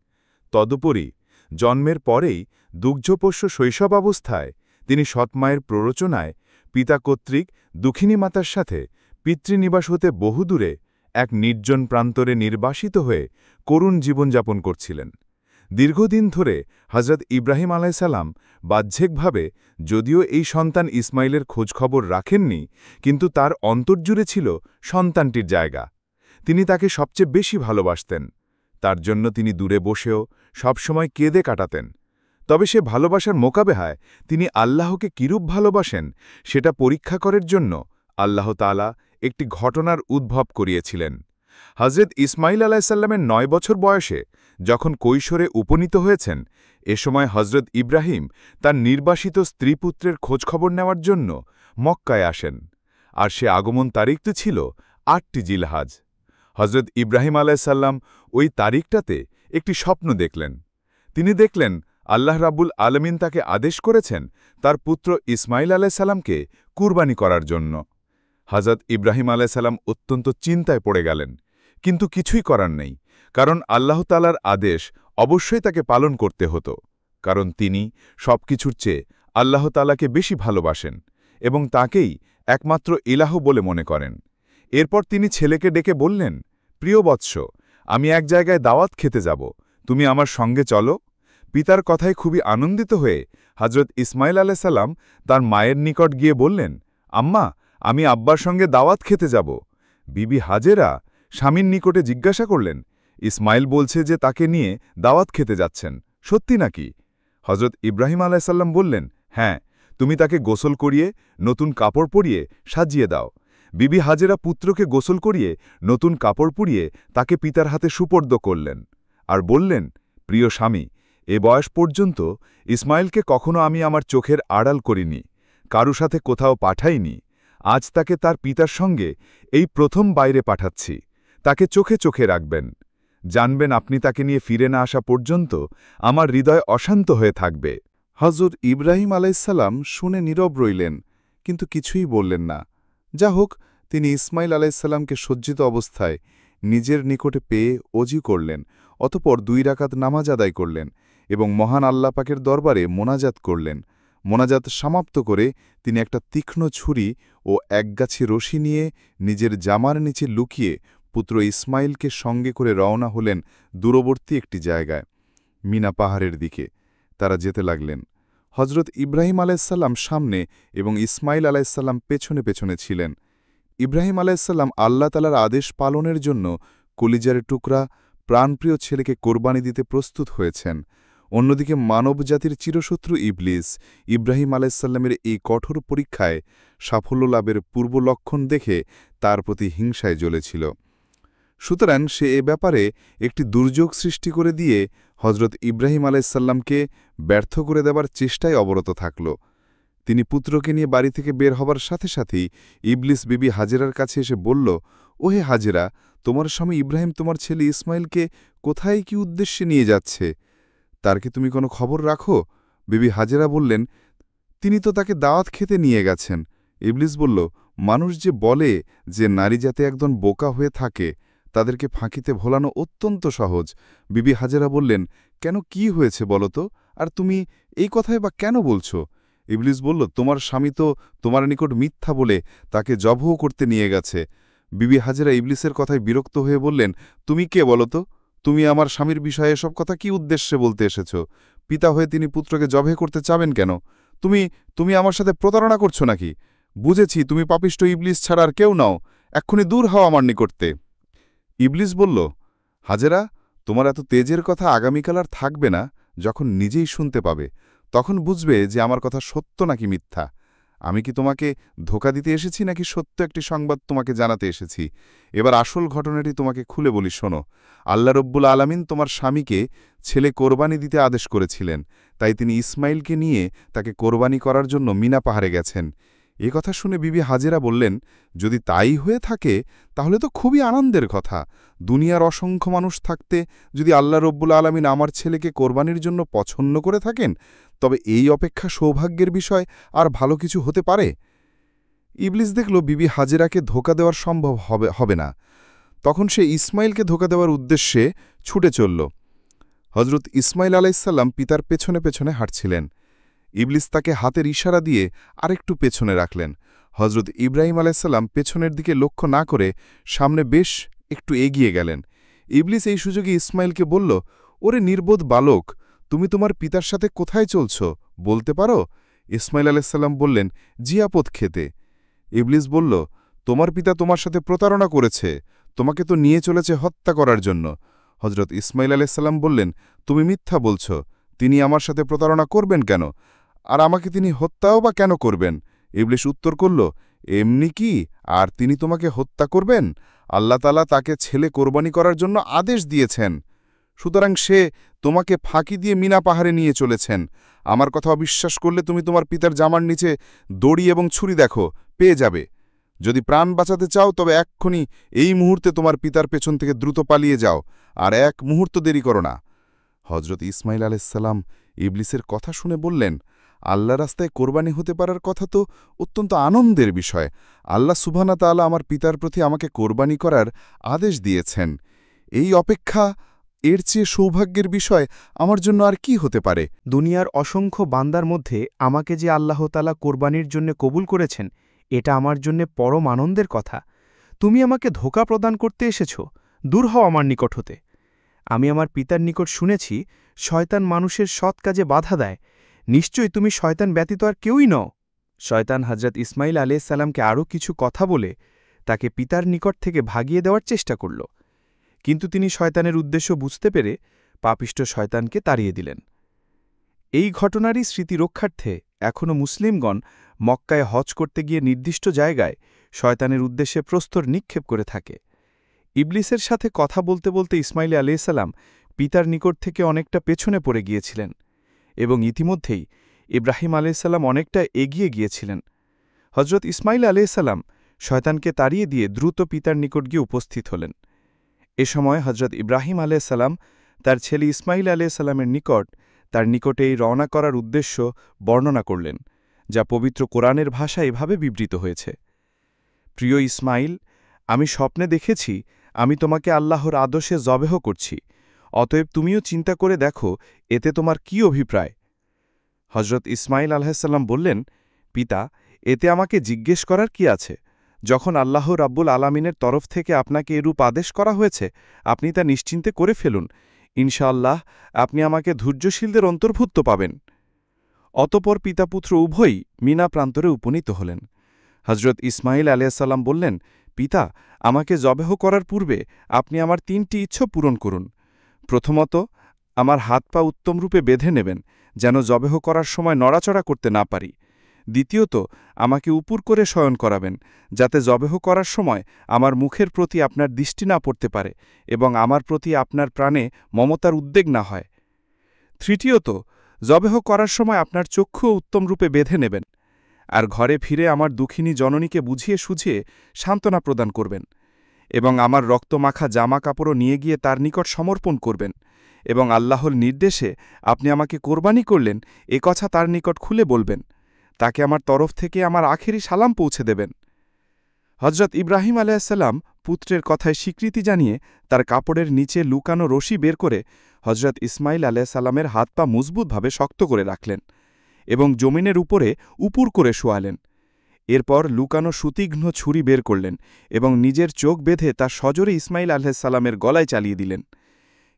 তদুপরি জন্মের পরেই দুগ্ধপোষ্য শৈশবাবস্থায় তিনি সৎমায়ের প্ররোচনায় পিতা কর্তৃক দুঃখিনী মাতার সাথে পিতৃনিবাস হতে বহুদূরে এক নির্জন প্রান্তরে নির্বাসিত হয়ে করুণ জীবনযাপন করছিলেন। দীর্ঘদিন ধরে হজরত ইব্রাহিম আলাইহিসসালাম বাহ্যিকভাবে যদিও এই সন্তান ইসমাইলের খোঁজখবর রাখেননি, কিন্তু তার অন্তর্জুড়ে ছিল সন্তানটির জায়গা। তিনি তাকে সবচেয়ে বেশি ভালোবাসতেন। তার জন্য তিনি দূরে বসেও সবসময় কেঁদে কাটাতেন। তবে সে ভালোবাসার মোকাবেলায় তিনি আল্লাহকে কিরূপ ভালোবাসেন সেটা পরীক্ষা করার জন্য আল্লাহ তাআলা একটি ঘটনার উদ্ভব করিয়েছিলেন। হজরত ইসমাইল আলাইহিসসালামের ৯ বছর বয়সে যখন কৈশোরে উপনীত হয়েছেন, এ সময় হজরত ইব্রাহিম তার নির্বাসিত স্ত্রীপুত্রের খোঁজখবর নেওয়ার জন্য মক্কায় আসেন, আর সে আগমন তারিখটি ছিল ৮টি জিলহাজ। হজরত ইব্রাহিম আলাইহিসসালাম ওই তারিখটাতে একটি স্বপ্ন দেখলেন। তিনি দেখলেন আল্লাহ রাব্বুল আলামিন তাকে আদেশ করেছেন তার পুত্র ইসমাইল আলাইহিসসালামকে কুরবানি করার জন্য। হজরত ইব্রাহিম আলাইহিসসালাম অত্যন্ত চিন্তায় পড়ে গেলেন, কিন্তু কিছুই করার নেই, কারণ আল্লাহ তাআলার আদেশ অবশ্যই তাকে পালন করতে হতো, কারণ তিনি সবকিছুর চেয়ে আল্লাহ তাআলাকে বেশি ভালোবাসেন এবং তাকেই একমাত্র ইলাহ বলে মনে করেন। এরপর তিনি ছেলেকে ডেকে বললেন, প্রিয় বৎস, আমি এক জায়গায় দাওয়াত খেতে যাব, তুমি আমার সঙ্গে চলো। পিতার কথায় খুবই আনন্দিত হয়ে হজরত ইসমাইল আলাইহিসসালাম তার মায়ের নিকট গিয়ে বললেন, আম্মা, আমি আব্বার সঙ্গে দাওয়াত খেতে যাব। বিবি হাজেরা স্বামীর নিকটে জিজ্ঞাসা করলেন, ইসমাইল বলছে যে তাকে নিয়ে দাওয়াত খেতে যাচ্ছেন, সত্যি নাকি? হজরত ইব্রাহিম আলাইহিসসালাম বললেন, হ্যাঁ, তুমি তাকে গোসল করিয়ে নতুন কাপড় পরিয়ে সাজিয়ে দাও। বিবি হাজেরা পুত্রকে গোসল করিয়ে নতুন কাপড় পরিয়ে তাকে পিতার হাতে সুপর্দ করলেন আর বললেন, প্রিয় স্বামী, এ বয়স পর্যন্ত ইসমাইলকে কখনো আমি আমার চোখের আড়াল করিনি, কারু সাথে কোথাও পাঠাইনি। আজ তাকে তার পিতার সঙ্গে এই প্রথম বাইরে পাঠাচ্ছি। তাকে চোখে চোখে রাখবেন, জানবেন আপনি তাকে নিয়ে ফিরে না আসা পর্যন্ত আমার হৃদয় অশান্ত হয়ে থাকবে। হজরত ইব্রাহিম আলাইহিসসালাম শুনে নীরব রইলেন, কিন্তু কিছুই বললেন না। যা হোক, তিনি ইসমাইল আলাইহিসসালামকে সজ্জিত অবস্থায় নিজের নিকটে পেয়ে অজি করলেন, অতপর 2 রাকাত নামাজ আদায় করলেন এবং মহান আল্লাহ পাকের দরবারে মোনাজাত করলেন। মোনাজাত সমাপ্ত করে তিনি একটা তীক্ষ্ণ ছুরি ও একগাছি রশি নিয়ে নিজের জামার নিচে লুকিয়ে পুত্র ইসমাইলকে সঙ্গে করে রওনা হলেন দূরবর্তী একটি জায়গায়, মিনা পাহাড়ের দিকে। তারা যেতে লাগলেন। হজরত ইব্রাহিম আলাইহিসসালাম সামনে এবং ইসমাইল আলাইহিসসালাম পেছনে পেছনে ছিলেন। ইব্রাহিম আলাইহিসসালাম আল্লাহ তাআলার আদেশ পালনের জন্য কলিজার টুকরা প্রাণপ্রিয় ছেলেকে কোরবানি দিতে প্রস্তুত হয়েছেন। অন্যদিকে মানবজাতির চিরশত্রু ইবলিস ইব্রাহিম আলাইহিসসালামের এই কঠোর পরীক্ষায় সাফল্য লাভের পূর্বলক্ষণ দেখে তার প্রতি হিংসায় জ্বলেছিল। সুতরাং সে এ ব্যাপারে একটি দুর্যোগ সৃষ্টি করে দিয়ে হজরত ইব্রাহিম আলাইহিসসালামকে ব্যর্থ করে দেবার চেষ্টায় অবরত থাকল। তিনি পুত্রকে নিয়ে বাড়ি থেকে বের হবার সাথে সাথেই ইবলিস বিবি হাজেরার কাছে এসে বলল, ওহে হাজেরা, তোমার স্বামী ইব্রাহিম তোমার ছেলে ইসমাইলকে কোথায় কি উদ্দেশ্যে নিয়ে যাচ্ছে? তার কি তুমি কোনো খবর রাখো? বিবি হাজেরা বললেন, তিনি তো তাকে দাওয়াত খেতে নিয়ে গেছেন। ইবলিস বলল, মানুষ যে বলে যে নারী যাতে একদম বোকা হয়ে থাকে, তাদেরকে ফাঁকিতে ভোলানো অত্যন্ত সহজ। বিবি হাজেরা বললেন, কেন, কি হয়েছে বলো তো? আর তুমি এই কথাই বা কেন বলছো? ইবলিস বলল, তোমার স্বামী তো তোমার নিকট মিথ্যা বলে তাকে জবহ করতে নিয়ে গেছে। বিবি হাজেরা ইবলিসের কথায় বিরক্ত হয়ে বললেন, তুমি কে বলো তো? তুমি আমার স্বামীর বিষয়ে এসব কথা কি উদ্দেশ্যে বলতে এসেছ? পিতা হয়ে তিনি পুত্রকে জবে করতে চাবেন কেন? তুমি তুমি আমার সাথে প্রতারণা করছো নাকি? বুঝেছি তুমি পাপিষ্ট ইবলিস ছাড়া আর কেউ নাও। এক্ষুনি দূর হও আমার নিকটতে। ইবলিস বলল, হাজেরা, তোমার এত তেজের কথা আগামীকাল আর থাকবে না। যখন নিজেই শুনতে পাবে তখন বুঝবে যে আমার কথা সত্য নাকি মিথ্যা। আমি কি তোমাকে ধোঁকা দিতে এসেছি নাকি সত্য একটি সংবাদ তোমাকে জানাতে এসেছি? এবার আসল ঘটনাটি তোমাকে খুলে বলি, শোনো। আল্লাহ রব্বুল আলামিন তোমার স্বামীকে ছেলে কোরবানি দিতে আদেশ করেছিলেন, তাই তিনি ইসমাইলকে নিয়ে তাকে কোরবানি করার জন্য মিনা পাহাড়ে গেছেন। এ কথা শুনে বিবি হাজেরা বললেন, যদি তাই হয়ে থাকে তাহলে তো খুবই আনন্দের কথা। দুনিয়ার অসংখ্য মানুষ থাকতে যদি আল্লাহ রব্বুল আলামিন আমার ছেলেকে কোরবানির জন্য পছন্দ করে থাকেন, তবে এই অপেক্ষা সৌভাগ্যের বিষয় আর ভালো কিছু হতে পারে? ইবলিস দেখল বিবি হাজেরাকে ধোঁকা দেওয়ার সম্ভব হবে না। তখন সে ইসমাইলকে ধোঁকা দেওয়ার উদ্দেশ্যে ছুটে চলল। হজরত ইসমাইল আলাইসাল্লাম পিতার পেছনে পেছনে হাঁটছিলেন। ইবলিস তাকে হাতের ইশারা দিয়ে আরেকটু পেছনে রাখলেন। হজরত ইব্রাহিম আলাইসাল্লাম পেছনের দিকে লক্ষ্য না করে সামনে বেশ একটু এগিয়ে গেলেন। ইবলিস এই সুযোগে ইসমাইলকে বলল, ওরে নির্বোধ বালক, তুমি তোমার পিতার সাথে কোথায় চলছ বলতে পারো? ইসমাইল আলাইসাল্লাম বললেন, জিয়াপদ খেতে। ইবলিস বলল, তোমার পিতা তোমার সাথে প্রতারণা করেছে, তোমাকে তো নিয়ে চলেছে হত্যা করার জন্য। হজরত ইসমাইল আলাইসাল্লাম বললেন, তুমি মিথ্যা বলছ। তিনি আমার সাথে প্রতারণা করবেন কেন? আর আমাকে তিনি হত্যাও বা কেন করবেন? ইবলিস উত্তর করল, এমনি কি আর তিনি তোমাকে হত্যা করবেন? আল্লাহ তাআলা তাকে ছেলে কোরবানি করার জন্য আদেশ দিয়েছেন, সুতরাং সে তোমাকে ফাঁকি দিয়ে মিনা পাহাড়ে নিয়ে চলেছেন। আমার কথা অবিশ্বাস করলে তুমি তোমার পিতার জামার নিচে দড়ি এবং ছুরি দেখো, পেয়ে যাবে। যদি প্রাণ বাঁচাতে চাও তবে এক্ষুনি এই মুহূর্তে তোমার পিতার পেছন থেকে দ্রুত পালিয়ে যাও, আর এক মুহূর্ত দেরি করো না। হজরত ইসমাইল আলাইসাল্লাম ইবলিসের কথা শুনে বললেন, আল্লাহ রাস্তায় কোরবানি হতে পারার কথা তো অত্যন্ত আনন্দের বিষয়। আল্লাহ সুবহানাহু ওয়া তাআলা আমার পিতার প্রতি আমাকে কোরবানি করার আদেশ দিয়েছেন। এই অপেক্ষা এর চেয়ে সৌভাগ্যের বিষয় আমার জন্য আর কি হতে পারে? দুনিয়ার অসংখ্য বান্দার মধ্যে আমাকে যে আল্লাহ তাআলা কোরবানির জন্য কবুল করেছেন, এটা আমার জন্য পরম আনন্দের কথা। তুমি আমাকে ধোঁকা প্রদান করতে এসেছ, দূর হও আমার নিকট হতে। আমি আমার পিতার নিকট শুনেছি, শয়তান মানুষের সৎ কাজে বাধা দেয়। নিশ্চয়ই তুমি শয়তান ব্যতীত আর কেউই নও। শয়তান হজরত ইসমাইল আলাইহিসসালামকে আরও কিছু কথা বলে তাকে পিতার নিকট থেকে ভাগিয়ে দেওয়ার চেষ্টা করল, কিন্তু তিনি শয়তানের উদ্দেশ্য বুঝতে পেরে পাপিষ্ট শয়তানকে তাড়িয়ে দিলেন। এই ঘটনারই স্মৃতি রক্ষার্থে এখনও মুসলিমগণ মক্কায় হজ করতে গিয়ে নির্দিষ্ট জায়গায় শয়তানের উদ্দেশ্যে প্রস্তর নিক্ষেপ করে থাকে। ইবলিসের সাথে কথা বলতে বলতে ইসমাইল আলাইহিসসালাম পিতার নিকট থেকে অনেকটা পেছনে পড়ে গিয়েছিলেন এবং ইতিমধ্যেই ইব্রাহিম আলাইহিসসালাম অনেকটা এগিয়ে গিয়েছিলেন। হজরত ইসমাইল আলাইহিসসালাম শয়তানকে তাড়িয়ে দিয়ে দ্রুত পিতার নিকট গিয়ে উপস্থিত হলেন। এ সময় হজরত ইব্রাহিম আলাইহিসসালাম তার ছেলে ইসমাইল আলাইহিসসালামের নিকট তার নিকটে এই রওনা করার উদ্দেশ্য বর্ণনা করলেন, যা পবিত্র কোরআনের ভাষা এভাবে বিবৃত হয়েছে। প্রিয় ইসমাইল, আমি স্বপ্নে দেখেছি আমি তোমাকে আল্লাহর আদেশে জবেহ করছি, অতএব তুমিও চিন্তা করে দেখো এতে তোমার কি অভিপ্রায়। হজরত ইসমাইল আলাইহিসসালাম বললেন, পিতা, এতে আমাকে জিজ্ঞেস করার কি আছে? যখন আল্লাহ রাব্বুল আলামিনের তরফ থেকে আপনাকে এরূপ আদেশ করা হয়েছে, আপনি তা নিশ্চিন্তে করে ফেলুন। ইনশাআল্লাহ আপনি আমাকে ধৈর্যশীলদের অন্তর্ভুক্ত পাবেন। অতপর পিতাপুত্র উভয়ই মিনা প্রান্তরে উপনীত হলেন। হজরত ইসমাইল আলাইহিসসালাম বললেন, পিতা, আমাকে জবেহ করার পূর্বে আপনি আমার 3টি ইচ্ছা পূরণ করুন। প্রথমত, আমার হাত পা উত্তমরূপে বেঁধে নেবেন, যেন জবেহ করার সময় নড়াচড়া করতে না পারি। দ্বিতীয়ত, আমাকে উপুর করে শয়ন করাবেন, যাতে জবেহ করার সময় আমার মুখের প্রতি আপনার দৃষ্টি না পড়তে পারে এবং আমার প্রতি আপনার প্রাণে মমতার উদ্বেগ না হয়। তৃতীয়ত, জবেহ করার সময় আপনার চক্ষুও উত্তমরূপে বেঁধে নেবেন, আর ঘরে ফিরে আমার দুঃখিনী জননীকে বুঝিয়ে সুঝিয়ে সান্ত্বনা প্রদান করবেন এবং আমার রক্তমাখা জামা কাপড়ও নিয়ে গিয়ে তার নিকট সমর্পণ করবেন এবং আল্লাহর নির্দেশে আপনি আমাকে কোরবানি করলেন এ কথা তার নিকট খুলে বলবেন। তাকে আমার তরফ থেকে আমার আখেরি সালাম পৌঁছে দেবেন। হজরত ইব্রাহিম আলাইহিসসালাম পুত্রের কথায় স্বীকৃতি জানিয়ে তার কাপড়ের নিচে লুকানো রশি বের করে হজরত ইসমাইল আলাইসাল্লামের হাত পা মজবুতভাবে শক্ত করে রাখলেন এবং জমিনের উপরে উপুর করে শোয়ালেন। এরপর লুকানো সুতীঘ্ন ছুরি বের করলেন এবং নিজের চোখ বেঁধে তা সজোরে ইসমাইল আলাইসাল্লামের গলায় চালিয়ে দিলেন।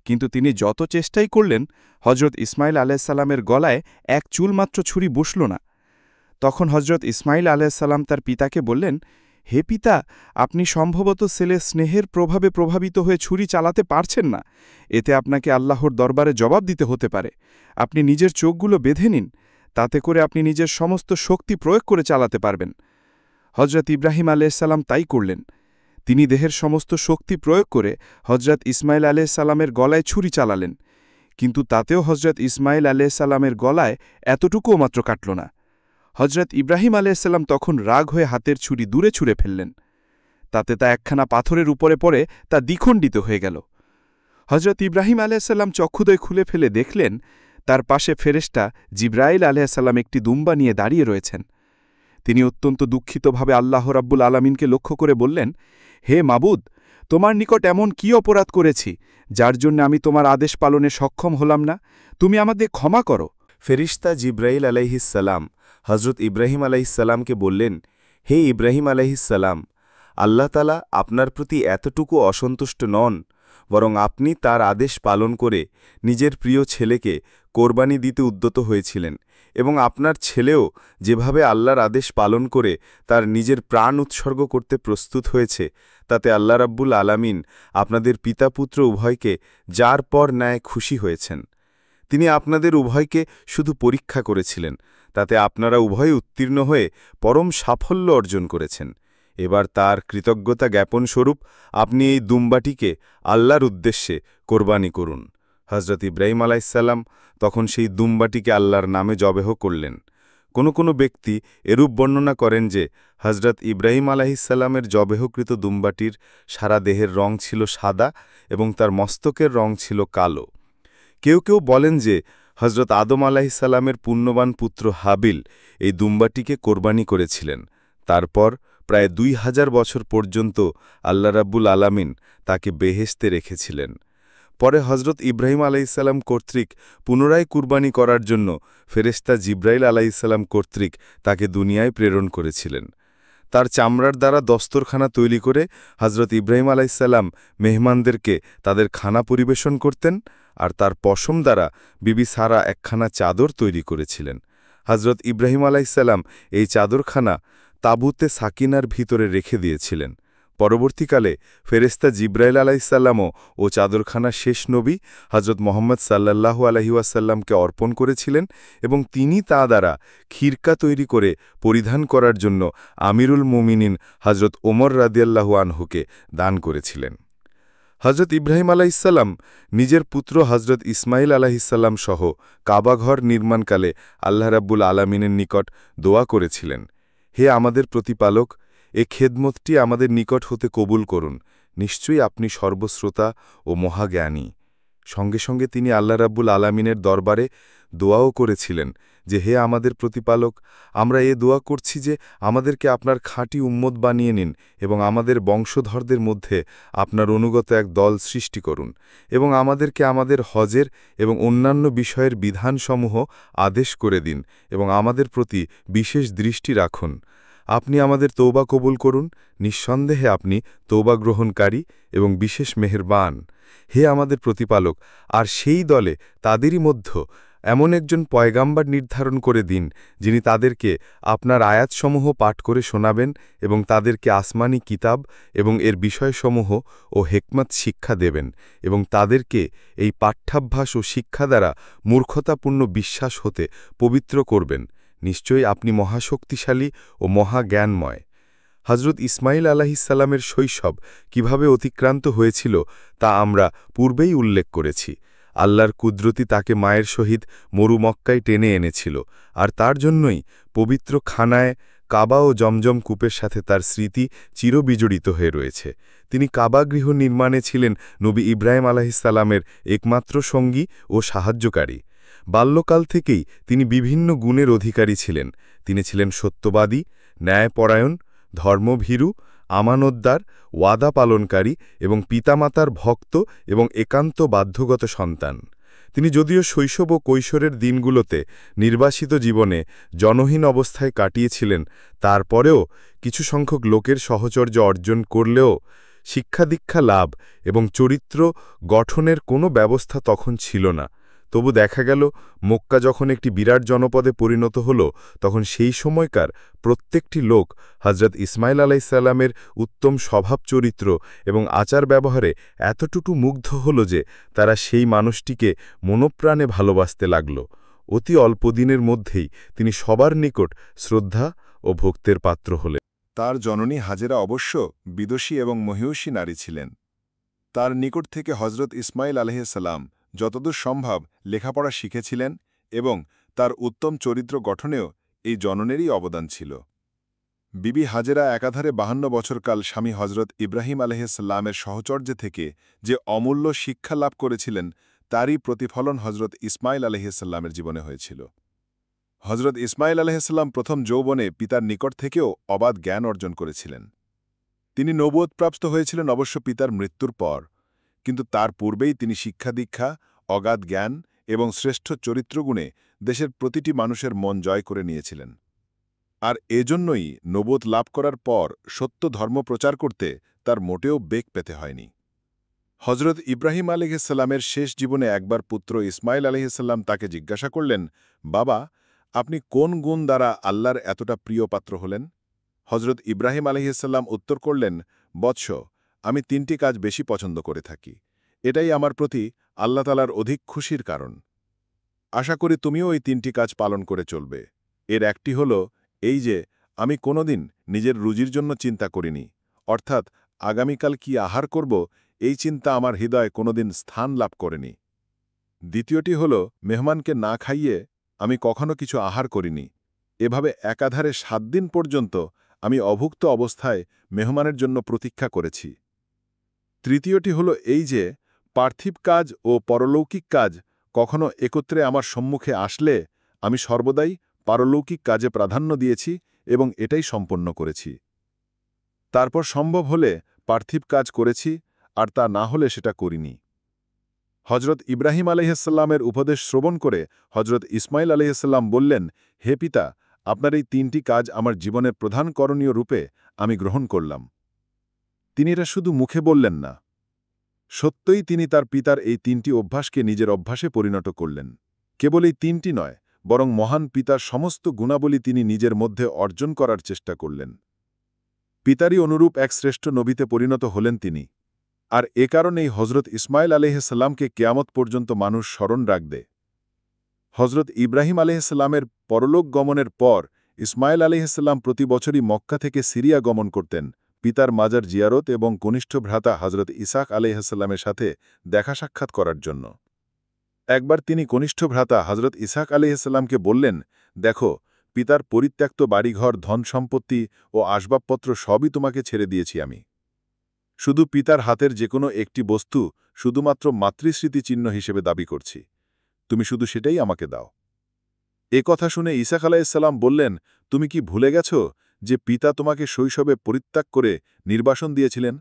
কিন্তু তিনি যত চেষ্টাই করলেন, হজরত ইসমাইল আলাইসাল্লামের গলায় এক চুলমাত্র ছুরি বসল না। তখন হজরত ইসমাইল আলাইসাল্লাম তার পিতাকে বললেন, হে পিতা, আপনি সম্ভবত ছেলের স্নেহের প্রভাবে প্রভাবিত হয়ে ছুরি চালাতে পারছেন না। এতে আপনাকে আল্লাহর দরবারে জবাব দিতে হতে পারে। আপনি নিজের চোখগুলো বেঁধে নিন, তাতে করে আপনি নিজের সমস্ত শক্তি প্রয়োগ করে চালাতে পারবেন। হজরত ইব্রাহিম আলাইসাল্লাম তাই করলেন। তিনি দেহের সমস্ত শক্তি প্রয়োগ করে হজরত ইসমাইল আলাইসাল্লামের গলায় ছুরি চালালেন, কিন্তু তাতেও হজরত ইসমাইল আলাইসাল্লামের গলায় এতটুকুও মাত্র কাটল না। হজরত ইব্রাহিম আলাইসাল্লাম তখন রাগ হয়ে হাতের ছুরি দূরে ছুঁড়ে ফেললেন। তাতে তা একখানা পাথরের উপরে পড়ে তা দ্বিখণ্ডিত হয়ে গেল। হজরত ইব্রাহিম আলাইসাল্লাম চক্ষুদয় খুলে ফেলে দেখলেন, তার পাশে ফেরেশতা জিব্রাইল আলাইসাল্লাম একটি দুম্বা নিয়ে দাঁড়িয়ে রয়েছেন। তিনি অত্যন্ত দুঃখিতভাবে আল্লাহ রাব্বুল আলামিনকে লক্ষ্য করে বললেন, হে মাবুদ, তোমার নিকট এমন কি অপরাধ করেছি যার জন্য আমি তোমার আদেশ পালনে সক্ষম হলাম না? তুমি আমাদের ক্ষমা করো। ফেরিস্তা জিব্রাইল আলাইহিসসালাম হজরত ইব্রাহিম আলাইহিসসালামকে বললেন, হে ইব্রাহিম আলাইহিসসালাম, আল্লাহ তাআলা আপনার প্রতি এতটুকু অসন্তুষ্ট নন, বরং আপনি তার আদেশ পালন করে নিজের প্রিয় ছেলেকে কোরবানি দিতে উদ্যত হয়েছিলেন, এবং আপনার ছেলেও যেভাবে আল্লাহর আদেশ পালন করে তার নিজের প্রাণ উৎসর্গ করতে প্রস্তুত হয়েছে, তাতে আল্লাহ রাব্বুল আলামিন আপনাদের পিতাপুত্র উভয়কে যার পর ন্যায় খুশি হয়েছেন। তিনি আপনাদের উভয়কে শুধু পরীক্ষা করেছিলেন, তাতে আপনারা উভয়ে উত্তীর্ণ হয়ে পরম সাফল্য অর্জন করেছেন। এবার তার কৃতজ্ঞতা জ্ঞাপন স্বরূপ আপনি এই দুম্বাটিকে আল্লাহর উদ্দেশ্যে কোরবানি করুন। হজরত ইব্রাহিম আলাইসাল্লাম তখন সেই দুম্বাটিকে আল্লাহর নামে জবেহ করলেন। কোনো ব্যক্তি এরূপ বর্ণনা করেন যে হজরত ইব্রাহিম আলাইসাল্লামের জবেহকৃত দুম্বাটির সারা দেহের রং ছিল সাদা এবং তার মস্তকের রং ছিল কালো। কেউ বলেন যে হজরত আদম আলাইসাল্লামের পুণ্যবান পুত্র হাবিল এই দুম্বাটিকে কোরবানি করেছিলেন। তারপর প্রায় ২০০০ বছর পর্যন্ত আল্লাহ রাব্বুল আলামিন তাকে বেহেশতে রেখেছিলেন। পরে হজরত ইব্রাহিম আলাইসাল্লাম কর্তৃক পুনরায় কুরবানি করার জন্য ফেরেশতা জিব্রাইল আলাইসাল্লাম কর্তৃক তাকে দুনিয়ায় প্রেরণ করেছিলেন। তার চামড়ার দ্বারা দস্তরখানা তৈরি করে হজরত ইব্রাহিম আলাইসাল্লাম মেহমানদেরকে তাদের খানা পরিবেশন করতেন, আর তার পশম দ্বারা বিবি সারা একখানা চাদর তৈরি করেছিলেন। হজরত ইব্রাহিম আলাইসাল্লাম এই চাদরখানা তাবুতে সাকিনার ভিতরে রেখে দিয়েছিলেন। পরবর্তীকালে ফেরেশতা জিব্রাইল আলাইসাল্লামও ও চাদরখানা শেষ নবী হজরত মোহাম্মদ সাল্লাল্লাহু আলাইহি ওয়াসাল্লামকে অর্পণ করেছিলেন এবং তিনি তা দ্বারা খিরকা তৈরি করে পরিধান করার জন্য আমিরুল মুমিনিন হজরত ওমর রাদিয়াল্লাহু আনহুকে দান করেছিলেন। হজরত ইব্রাহিম আলাইসাল্লাম নিজের পুত্র হজরত ইসমাইল আলাইহিসসালাম সহ কাবাঘর নির্মাণকালে আল্লাহ রাব্বুল আলামিনের নিকট দোয়া করেছিলেন, হে আমাদের প্রতিপালক, এ খেদমতটি আমাদের নিকট হতে কবুল করুন। নিশ্চয়ই আপনি সর্বশ্রোতা ও মহাজ্ঞানী। সঙ্গে সঙ্গে তিনি আল্লাহ রাব্বুল আলামিনের দরবারে দোয়াও করেছিলেন যে, হে আমাদের প্রতিপালক, আমরা এ দোয়া করছি যে আমাদেরকে আপনার খাঁটি উম্মত বানিয়ে নিন এবং আমাদের বংশধরদের মধ্যে আপনার অনুগত এক দল সৃষ্টি করুন, এবং আমাদেরকে আমাদের হজের এবং অন্যান্য বিষয়ের বিধানসমূহ আদেশ করে দিন এবং আমাদের প্রতি বিশেষ দৃষ্টি রাখুন। আপনি আমাদের তৌবা কবুল করুন। নিঃসন্দেহে আপনি তৌবা গ্রহণকারী এবং বিশেষ মেহেরবান। হে আমাদের প্রতিপালক, আর সেই দলে তাদেরই মধ্যে এমন একজন পয়গাম্বার নির্ধারণ করে দিন, যিনি তাদেরকে আপনার আয়াতসমূহ পাঠ করে শোনাবেন এবং তাদেরকে আসমানি কিতাব এবং এর বিষয়সমূহ ও হেকমত শিক্ষা দেবেন, এবং তাদেরকে এই পাঠ্যাভ্যাস ও শিক্ষা দ্বারা মূর্খতাপূর্ণ বিশ্বাস হতে পবিত্র করবেন। নিশ্চয়ই আপনি মহাশক্তিশালী ও মহাজ্ঞানময়। হজরত ইসমাইল আলাইহিসসালামের শৈশব কিভাবে অতিক্রান্ত হয়েছিল তা আমরা পূর্বেই উল্লেখ করেছি। আল্লাহর কুদরতি তাকে মায়ের সহিত মরুমক্কায় টেনে এনেছিল, আর তার জন্যই পবিত্র খানায় কাবা ও জমজম কূপের সাথে তার স্মৃতি চিরবিজড়িত হয়ে রয়েছে। তিনি কাবা গৃহ নির্মাণে ছিলেন নবী ইব্রাহিম আলাইহিসসালামের একমাত্র সঙ্গী ও সাহায্যকারী। বাল্যকাল থেকেই তিনি বিভিন্ন গুণের অধিকারী ছিলেন। তিনি ছিলেন সত্যবাদী, ন্যায়পরায়ণ, ধর্মভীরু, আমানতদার, ওয়াদা পালনকারী এবং পিতামাতার ভক্ত এবং একান্ত বাধ্যগত সন্তান। তিনি যদিও শৈশব ও কৈশোরের দিনগুলোতে নির্বাসিত জীবনে জনহীন অবস্থায় কাটিয়েছিলেন, তারপরেও কিছু সংখ্যক লোকের সহচর্য অর্জন করলেও শিক্ষাদীক্ষা লাভ এবং চরিত্র গঠনের কোনো ব্যবস্থা তখন ছিল না। তবু দেখা গেল মক্কা যখন একটি বিরাট জনপদে পরিণত হল, তখন সেই সময়কার প্রত্যেকটি লোক হজরত ইসমাইল আলাইসাল্লামের উত্তম স্বভাব চরিত্র এবং আচার ব্যবহারে এতটুকু মুগ্ধ হল যে তারা সেই মানুষটিকে মনোপ্রাণে ভালোবাসতে লাগল। অতি অল্প দিনের মধ্যেই তিনি সবার নিকট শ্রদ্ধা ও ভক্তের পাত্র হলেন। তার জননী হাজেরা অবশ্য বিদুষী এবং মহিষী নারী ছিলেন। তার নিকট থেকে হজরত ইসমাইল আলাইহিসসালাম যতদূর সম্ভব লেখাপড়া শিখেছিলেন এবং তার উত্তম চরিত্র গঠনেও এই জননেরই অবদান ছিল। বিবি হাজেরা একাধারে 52 বছরকাল স্বামী হজরত ইব্রাহিম আলাইহিসসালামের সহচর্যে থেকে যে অমূল্য শিক্ষা লাভ করেছিলেন, তারই প্রতিফলন হজরত ইসমাইল আলাইহিসসালামের জীবনে হয়েছিল। হজরত ইসমাইল আলাইহিসসালাম প্রথম যৌবনে পিতার নিকট থেকেও অবাধ জ্ঞান অর্জন করেছিলেন। তিনি নবুয়তপ্রাপ্ত হয়েছিলেন অবশ্য পিতার মৃত্যুর পর, কিন্তু তার পূর্বেই তিনি শিক্ষাদীক্ষা, অগাধ জ্ঞান এবং শ্রেষ্ঠ চরিত্রগুণে দেশের প্রতিটি মানুষের মন জয় করে নিয়েছিলেন। আর এজন্যই নবুয়ত লাভ করার পর সত্য ধর্ম প্রচার করতে তার মোটেও বেগ পেতে হয়নি। হজরত ইব্রাহিম আলাইহিসসালামের শেষ জীবনে একবার পুত্র ইসমাইল আলাইহিসসালাম তাকে জিজ্ঞাসা করলেন, বাবা, আপনি কোন গুণ দ্বারা আল্লাহর এতটা প্রিয় পাত্র হলেন? হজরত ইব্রাহিম আলাইহিসসালাম উত্তর করলেন, বৎস, আমি 3টি কাজ বেশি পছন্দ করে থাকি। এটাই আমার প্রতি আল্লাহ তাআলার অধিক খুশির কারণ। আশা করি তুমিও এই 3টি কাজ পালন করে চলবে। এর একটি হল এই যে আমি কোনোদিন নিজের রুজির জন্য চিন্তা করিনি, অর্থাৎ আগামীকাল কি আহার করব এই চিন্তা আমার হৃদয়ে কোনোদিন স্থান লাভ করেনি। দ্বিতীয়টি হল মেহমানকে না খাইয়ে আমি কখনো কিছু আহার করিনি। এভাবে একাধারে 7 দিন পর্যন্ত আমি অভুক্ত অবস্থায় মেহমানের জন্য প্রতীক্ষা করেছি। তৃতীয়টি হল এই যে পার্থিব কাজ ও পরলৌকিক কাজ কখনো একত্রে আমার সম্মুখে আসলে আমি সর্বদাই পারলৌকিক কাজে প্রাধান্য দিয়েছি এবং এটাই সম্পন্ন করেছি। তারপর সম্ভব হলে পার্থিব কাজ করেছি, আর তা না হলে সেটা করিনি। হজরত ইব্রাহিম আলাইহিসসালামের উপদেশ শ্রবণ করে হজরত ইসমাইল আলাইহিসসালাম বললেন, হে পিতা, আপনার এই 3টি কাজ আমার জীবনের প্রধান করণীয় রূপে আমি গ্রহণ করলাম। তিনি এটা শুধু মুখে বললেন না, সত্যই তিনি তার পিতার এই 3টি অভ্যাসকে নিজের অভ্যাসে পরিণত করলেন। কেবল এই 3টি নয়, বরং মহান পিতার সমস্ত গুণাবলী তিনি নিজের মধ্যে অর্জন করার চেষ্টা করলেন। পিতারই অনুরূপ এক শ্রেষ্ঠ নবীতে পরিণত হলেন তিনি। আর এ কারণেই হজরত ইসমাইল আলাইহিসসালামকে কিয়ামত পর্যন্ত মানুষ স্মরণ রাখবে। হজরত ইব্রাহিম আলাইহিসসালামের পরলোক গমনের পর ইসমাইল আলাইহিসসালাম প্রতি বছরই মক্কা থেকে সিরিয়া গমন করতেন পিতার মাজার জিয়ারত এবং কনিষ্ঠ ভ্রাতা হজরত ইসাক আলাইহিসসালামের সাথে দেখা সাক্ষাৎ করার জন্য। একবার তিনি কনিষ্ঠ ভ্রাতা হজরত ইসাক আলাইহিসসালামকে বললেন, দেখো, পিতার পরিত্যক্ত বাড়িঘর, ধন সম্পত্তি ও আসবাবপত্র সবই তোমাকে ছেড়ে দিয়েছি আমি। শুধু পিতার হাতের যে কোনো একটি বস্তু শুধুমাত্র মাতৃস্মৃতি চিহ্ন হিসেবে দাবি করছি, তুমি শুধু সেটাই আমাকে দাও। এ কথা শুনে ইসাক আলাইহিসসালাম বললেন, তুমি কি ভুলে গেছ যে পিতা তোমাকে শৈশবে পরিত্যাগ করে নির্বাসন দিয়েছিলেন?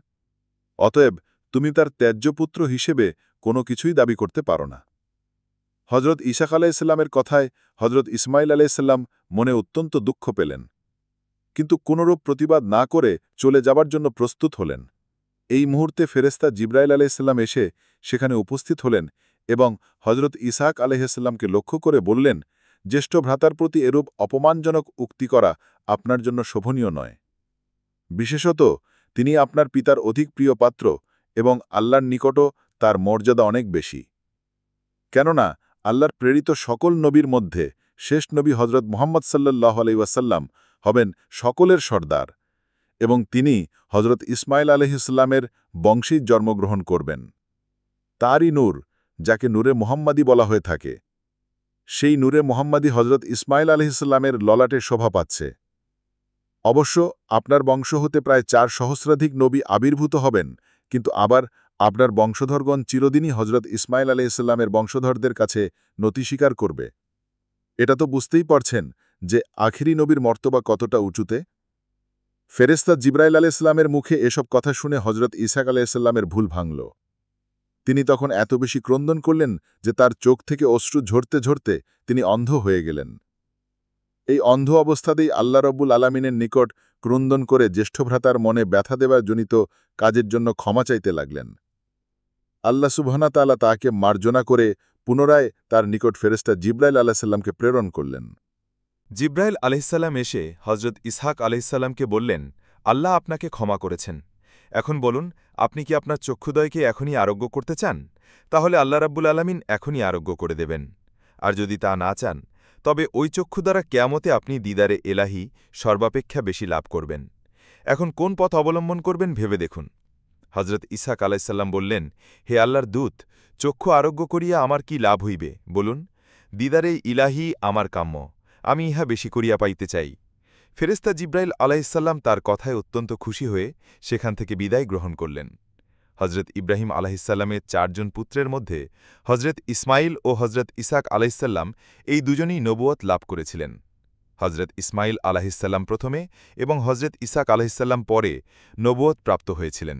অতএব তুমি তার ত্যায্যপুত্র হিসেবে কোনো কিছুই দাবি করতে পারো না। হজরত ইসাক আলাইহিসসালামের কথায় হজরত ইসমাইল আলাইহিসসালাম মনে অত্যন্ত দুঃখ পেলেন, কিন্তু কোনরূপ প্রতিবাদ না করে চলে যাবার জন্য প্রস্তুত হলেন। এই মুহূর্তে ফেরেশতা জিবরাইল আলাইহিসসালাম এসে সেখানে উপস্থিত হলেন এবং হজরত ইসাক আলাইহিসসালামকে লক্ষ্য করে বললেন, জ্যেষ্ঠ ভ্রাতার প্রতি এরূপ অপমানজনক উক্তি করা আপনার জন্য শোভনীয় নয়। বিশেষত তিনি আপনার পিতার অধিক প্রিয় পাত্র এবং আল্লাহর নিকটও তার মর্যাদা অনেক বেশি। কেননা আল্লাহর প্রেরিত সকল নবীর মধ্যে শেষ নবী হজরত মুহাম্মদ সাল্লাল্লাহু আলাইহি ওয়াসাল্লাম হবেন সকলের সর্দার এবং তিনি হজরত ইসমাইল আলাইহিসসালামের বংশেই জন্মগ্রহণ করবেন। তারই নূর, যাকে নূরে মুহাম্মাদি বলা হয়ে থাকে, সেই নূরে মুহাম্মাদি হজরত ইসমাইল আলাইহিসসালামের ললাটে শোভা পাচ্ছে। অবশ্য আপনার বংশ হতে প্রায় 4 সহস্রাধিক নবী আবির্ভূত হবেন, কিন্তু আবার আপনার বংশধরগণ চিরদিনই হজরত ইসমাইল আলাইহিসসালামের বংশধরদের কাছে নতি স্বীকার করবে। এটা তো বুঝতেই পারছেন যে আখিরি নবীর মর্তবা কতটা উঁচুতে। ফেরেশতা জিবরাইল আলাইহিসসালামের মুখে এসব কথা শুনে হজরত ইসাক আলাইহিসসালামের ভুল ভাঙল। তিনি তখন এত বেশি ক্রন্দন করলেন যে তার চোখ থেকে অশ্রু ঝরতে ঝরতে তিনি অন্ধ হয়ে গেলেন। এই অন্ধ অবস্থাতেই আল্লাহ রব্বুল আলামিনের নিকট ক্রন্দন করে জ্যেষ্ঠ ভ্রাতার মনে ব্যথা দেবার জনিত কাজের জন্য ক্ষমা চাইতে লাগলেন। আল্লাহ সুবহানাহু ওয়া তাআলা তাকে মার্জনা করে পুনরায় তার নিকট ফেরেশতা জিবরাইল আলাইহিসসালামকে প্রেরণ করলেন। জিব্রাইল আলাইহিসসালাম এসে হজরত ইসহাক আলাইহিসসালামকে বললেন, আল্লাহ আপনাকে ক্ষমা করেছেন। এখন বলুন, আপনি কি আপনার চক্ষুদয়কে এখনই আরোগ্য করতে চান? তাহলে আল্লাহ রাব্বুল আলামিন এখনই আরোগ্য করে দেবেন। আর যদি তা না চান, তবে ওই চক্ষু দ্বারা কিয়ামতে আপনি দিদারে এলাহি সর্বাপেক্ষা বেশি লাভ করবেন। এখন কোন পথ অবলম্বন করবেন ভেবে দেখুন। হজরত ইসহাক আলাইহিসসালাম বললেন, হে আল্লাহর দূত, চক্ষু আরোগ্য করিয়া আমার কি লাভ হইবে বলুন? দিদারে ইলাহি আমার কাম্য, আমি ইহা বেশি করিয়া পাইতে চাই। ফেরেশতা জিব্রাইল আলাইহিসসালাম তার কথায় অত্যন্ত খুশি হয়ে সেখান থেকে বিদায় গ্রহণ করলেন। হজরত ইব্রাহিম আলাইহিসসালামের 4 জন পুত্রের মধ্যে হজরত ইসমাইল ও হজরত ইসহাক আলাইহিসসালাম এই দুজনই নবুয়ত লাভ করেছিলেন। হজরত ইসমাইল আলাইহিসসালাম প্রথমে এবং হজরত ইসহাক আলাইহিসসালাম পরে নবুয়ত প্রাপ্ত হয়েছিলেন।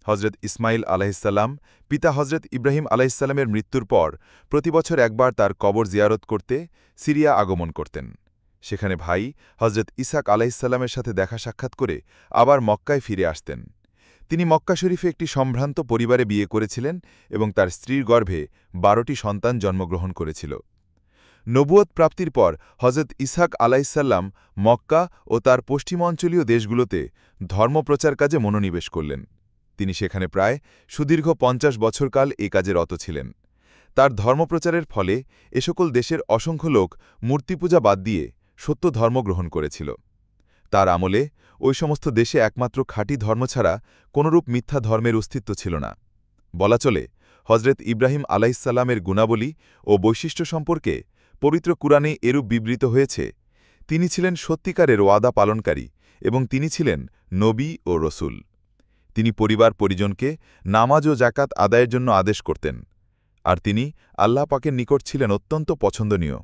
হজরত ইসমাইল আলাইহিসসালাম পিতা হজরত ইব্রাহিম আলাইহিসসালামের মৃত্যুর পর প্রতি বছর একবার তার কবর জিয়ারত করতে সিরিয়া আগমন করতেন। সেখানে ভাই হজরত ইসহাক আলাইহিসসালামের সাথে দেখা সাক্ষাৎ করে আবার মক্কায় ফিরে আসতেন। তিনি মক্কা শরীফে একটি সম্ভ্রান্ত পরিবারে বিয়ে করেছিলেন এবং তার স্ত্রীর গর্ভে 12টি সন্তান জন্মগ্রহণ করেছিল। নবুয়ত প্রাপ্তির পর হজরত ইসহাক আলাইহিসসালাম মক্কা ও তার পশ্চিমাঞ্চলীয় দেশগুলোতে ধর্মপ্রচার কাজে মনোনিবেশ করলেন। তিনি সেখানে প্রায় সুদীর্ঘ 50 বছরকাল এ কাজে রত ছিলেন। তার ধর্মপ্রচারের ফলে এ সকল দেশের অসংখ্য লোক মূর্তিপূজা বাদ দিয়ে সত্য ধর্ম গ্রহণ করেছিল। তার আমলে ওই সমস্ত দেশে একমাত্র খাঁটি ধর্ম ছাড়া কোনরূপ মিথ্যা ধর্মের অস্তিত্ব ছিল না। বলা চলে, হজরত ইব্রাহিম আলাইহিসসালামের গুণাবলী ও বৈশিষ্ট্য সম্পর্কে পবিত্র কুরআনে এরূপ বিবৃত হয়েছে, তিনি ছিলেন সত্যিকারের ওয়াদা পালনকারী এবং তিনি ছিলেন নবী ও রসুল। তিনি পরিবার পরিজনকে নামাজ ও জাকাত আদায়ের জন্য আদেশ করতেন, আর তিনি আল্লাহ পাকের নিকট ছিলেন অত্যন্ত পছন্দনীয়।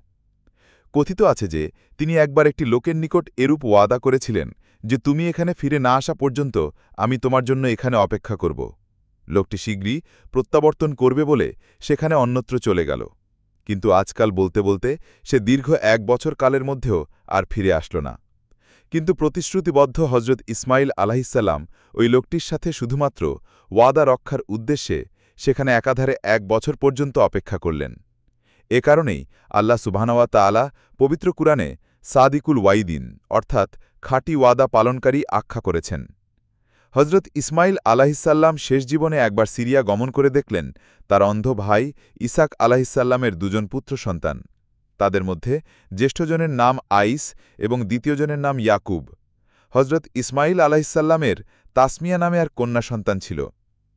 কথিত আছে যে তিনি একবার একটি লোকের নিকট এরূপ ওয়াদা করেছিলেন যে তুমি এখানে ফিরে না আসা পর্যন্ত আমি তোমার জন্য এখানে অপেক্ষা করব। লোকটি শীঘ্রই প্রত্যাবর্তন করবে বলে সেখানে অন্যত্র চলে গেল, কিন্তু আজকাল বলতে বলতে সে দীর্ঘ 1 বছর কালের মধ্যেও আর ফিরে আসল না। কিন্তু প্রতিশ্রুতিবদ্ধ হজরত ইসমাইল আলাইহিসসালাম ওই লোকটির সাথে শুধুমাত্র ওয়াদা রক্ষার উদ্দেশ্যে সেখানে একাধারে 1 বছর পর্যন্ত অপেক্ষা করলেন। এ কারণেই আল্লাহ সুবহানাহু ওয়া তাআলা পবিত্র কুরআনে সাদিকুল ওয়াইদিন অর্থাৎ খাঁটি ওয়াদা পালনকারী আখ্যা করেছেন। হজরত ইসমাইল আলাইহিসসালাম শেষ জীবনে একবার সিরিয়া গমন করে দেখলেন তার অন্ধ ভাই ইসহাক আলাইহিসসালামের 2 জন পুত্র সন্তান। তাদের মধ্যে জ্যেষ্ঠজনের নাম আইস এবং দ্বিতীয়জনের নাম ইয়াকুব। হজরত ইসমাইল আলাইহিসসালামের তাসমিয়া নামে আর কন্যা সন্তান ছিল।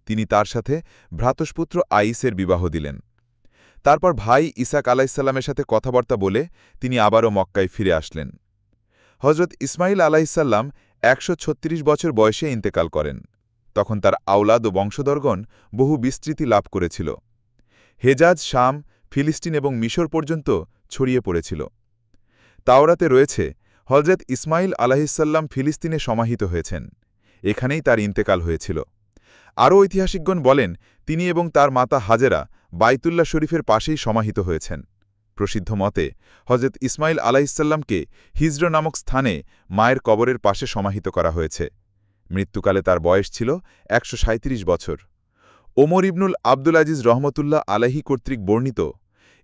তিনি তার সাথে ভ্রাতুষ্পুত্র আইসের বিবাহ দিলেন। তারপর ভাই ইসহাক আলাইহিসসালামের সাথে কথাবার্তা বলে তিনি আবারও মক্কায় ফিরে আসলেন। হজরত ইসমাইল আলাইহিসসালাম 136 বছর বয়সে ইন্তেকাল করেন। তখন তার আওলাদ ও বংশধরগণ বহু বিস্তৃতি লাভ করেছিল। হেজাজ, শাম, ফিলিস্তিন এবং মিশর পর্যন্ত ছড়িয়ে পড়েছিল। তাওরাতে রয়েছে হজরত ইসমাইল আলাইহিসসালাম ফিলিস্তিনে সমাহিত হয়েছেন। এখানেই তার ইন্তেকাল হয়েছিল। আরও ঐতিহাসিকগণ বলেন তিনি এবং তার মাতা হাজেরা বাইতুল্লাহ শরীফের পাশেই সমাহিত হয়েছেন। প্রসিদ্ধ মতে হজরত ইসমাইল আলাইহিসসালামকে হিজর নামক স্থানে মায়ের কবরের পাশে সমাহিত করা হয়েছে। মৃত্যুকালে তার বয়স ছিল 137 বছর। ওমর ইবনুল আবদুল আজিজ রহমতুল্লাহ আলাইহি কর্তৃক বর্ণিত,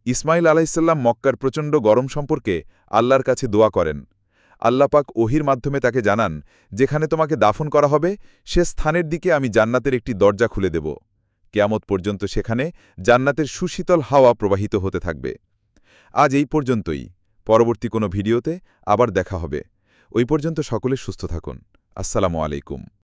ইসমাইল আলাইহিসসালাম মক্কার প্রচণ্ড গরম সম্পর্কে আল্লাহর কাছে দোয়া করেন। আল্লাহ পাক ওহির মাধ্যমে তাকে জানান, যেখানে তোমাকে দাফন করা হবে সে স্থানের দিকে আমি জান্নাতের একটি দরজা খুলে দেব। কিয়ামত পর্যন্ত সেখানে জান্নাতের সুশীতল হাওয়া প্রবাহিত হতে থাকবে। আজ এই পর্যন্তই। পরবর্তী কোনো ভিডিওতে আবার দেখা হবে। ওই পর্যন্ত সকলে সুস্থ থাকুন। আসসালামু আলাইকুম।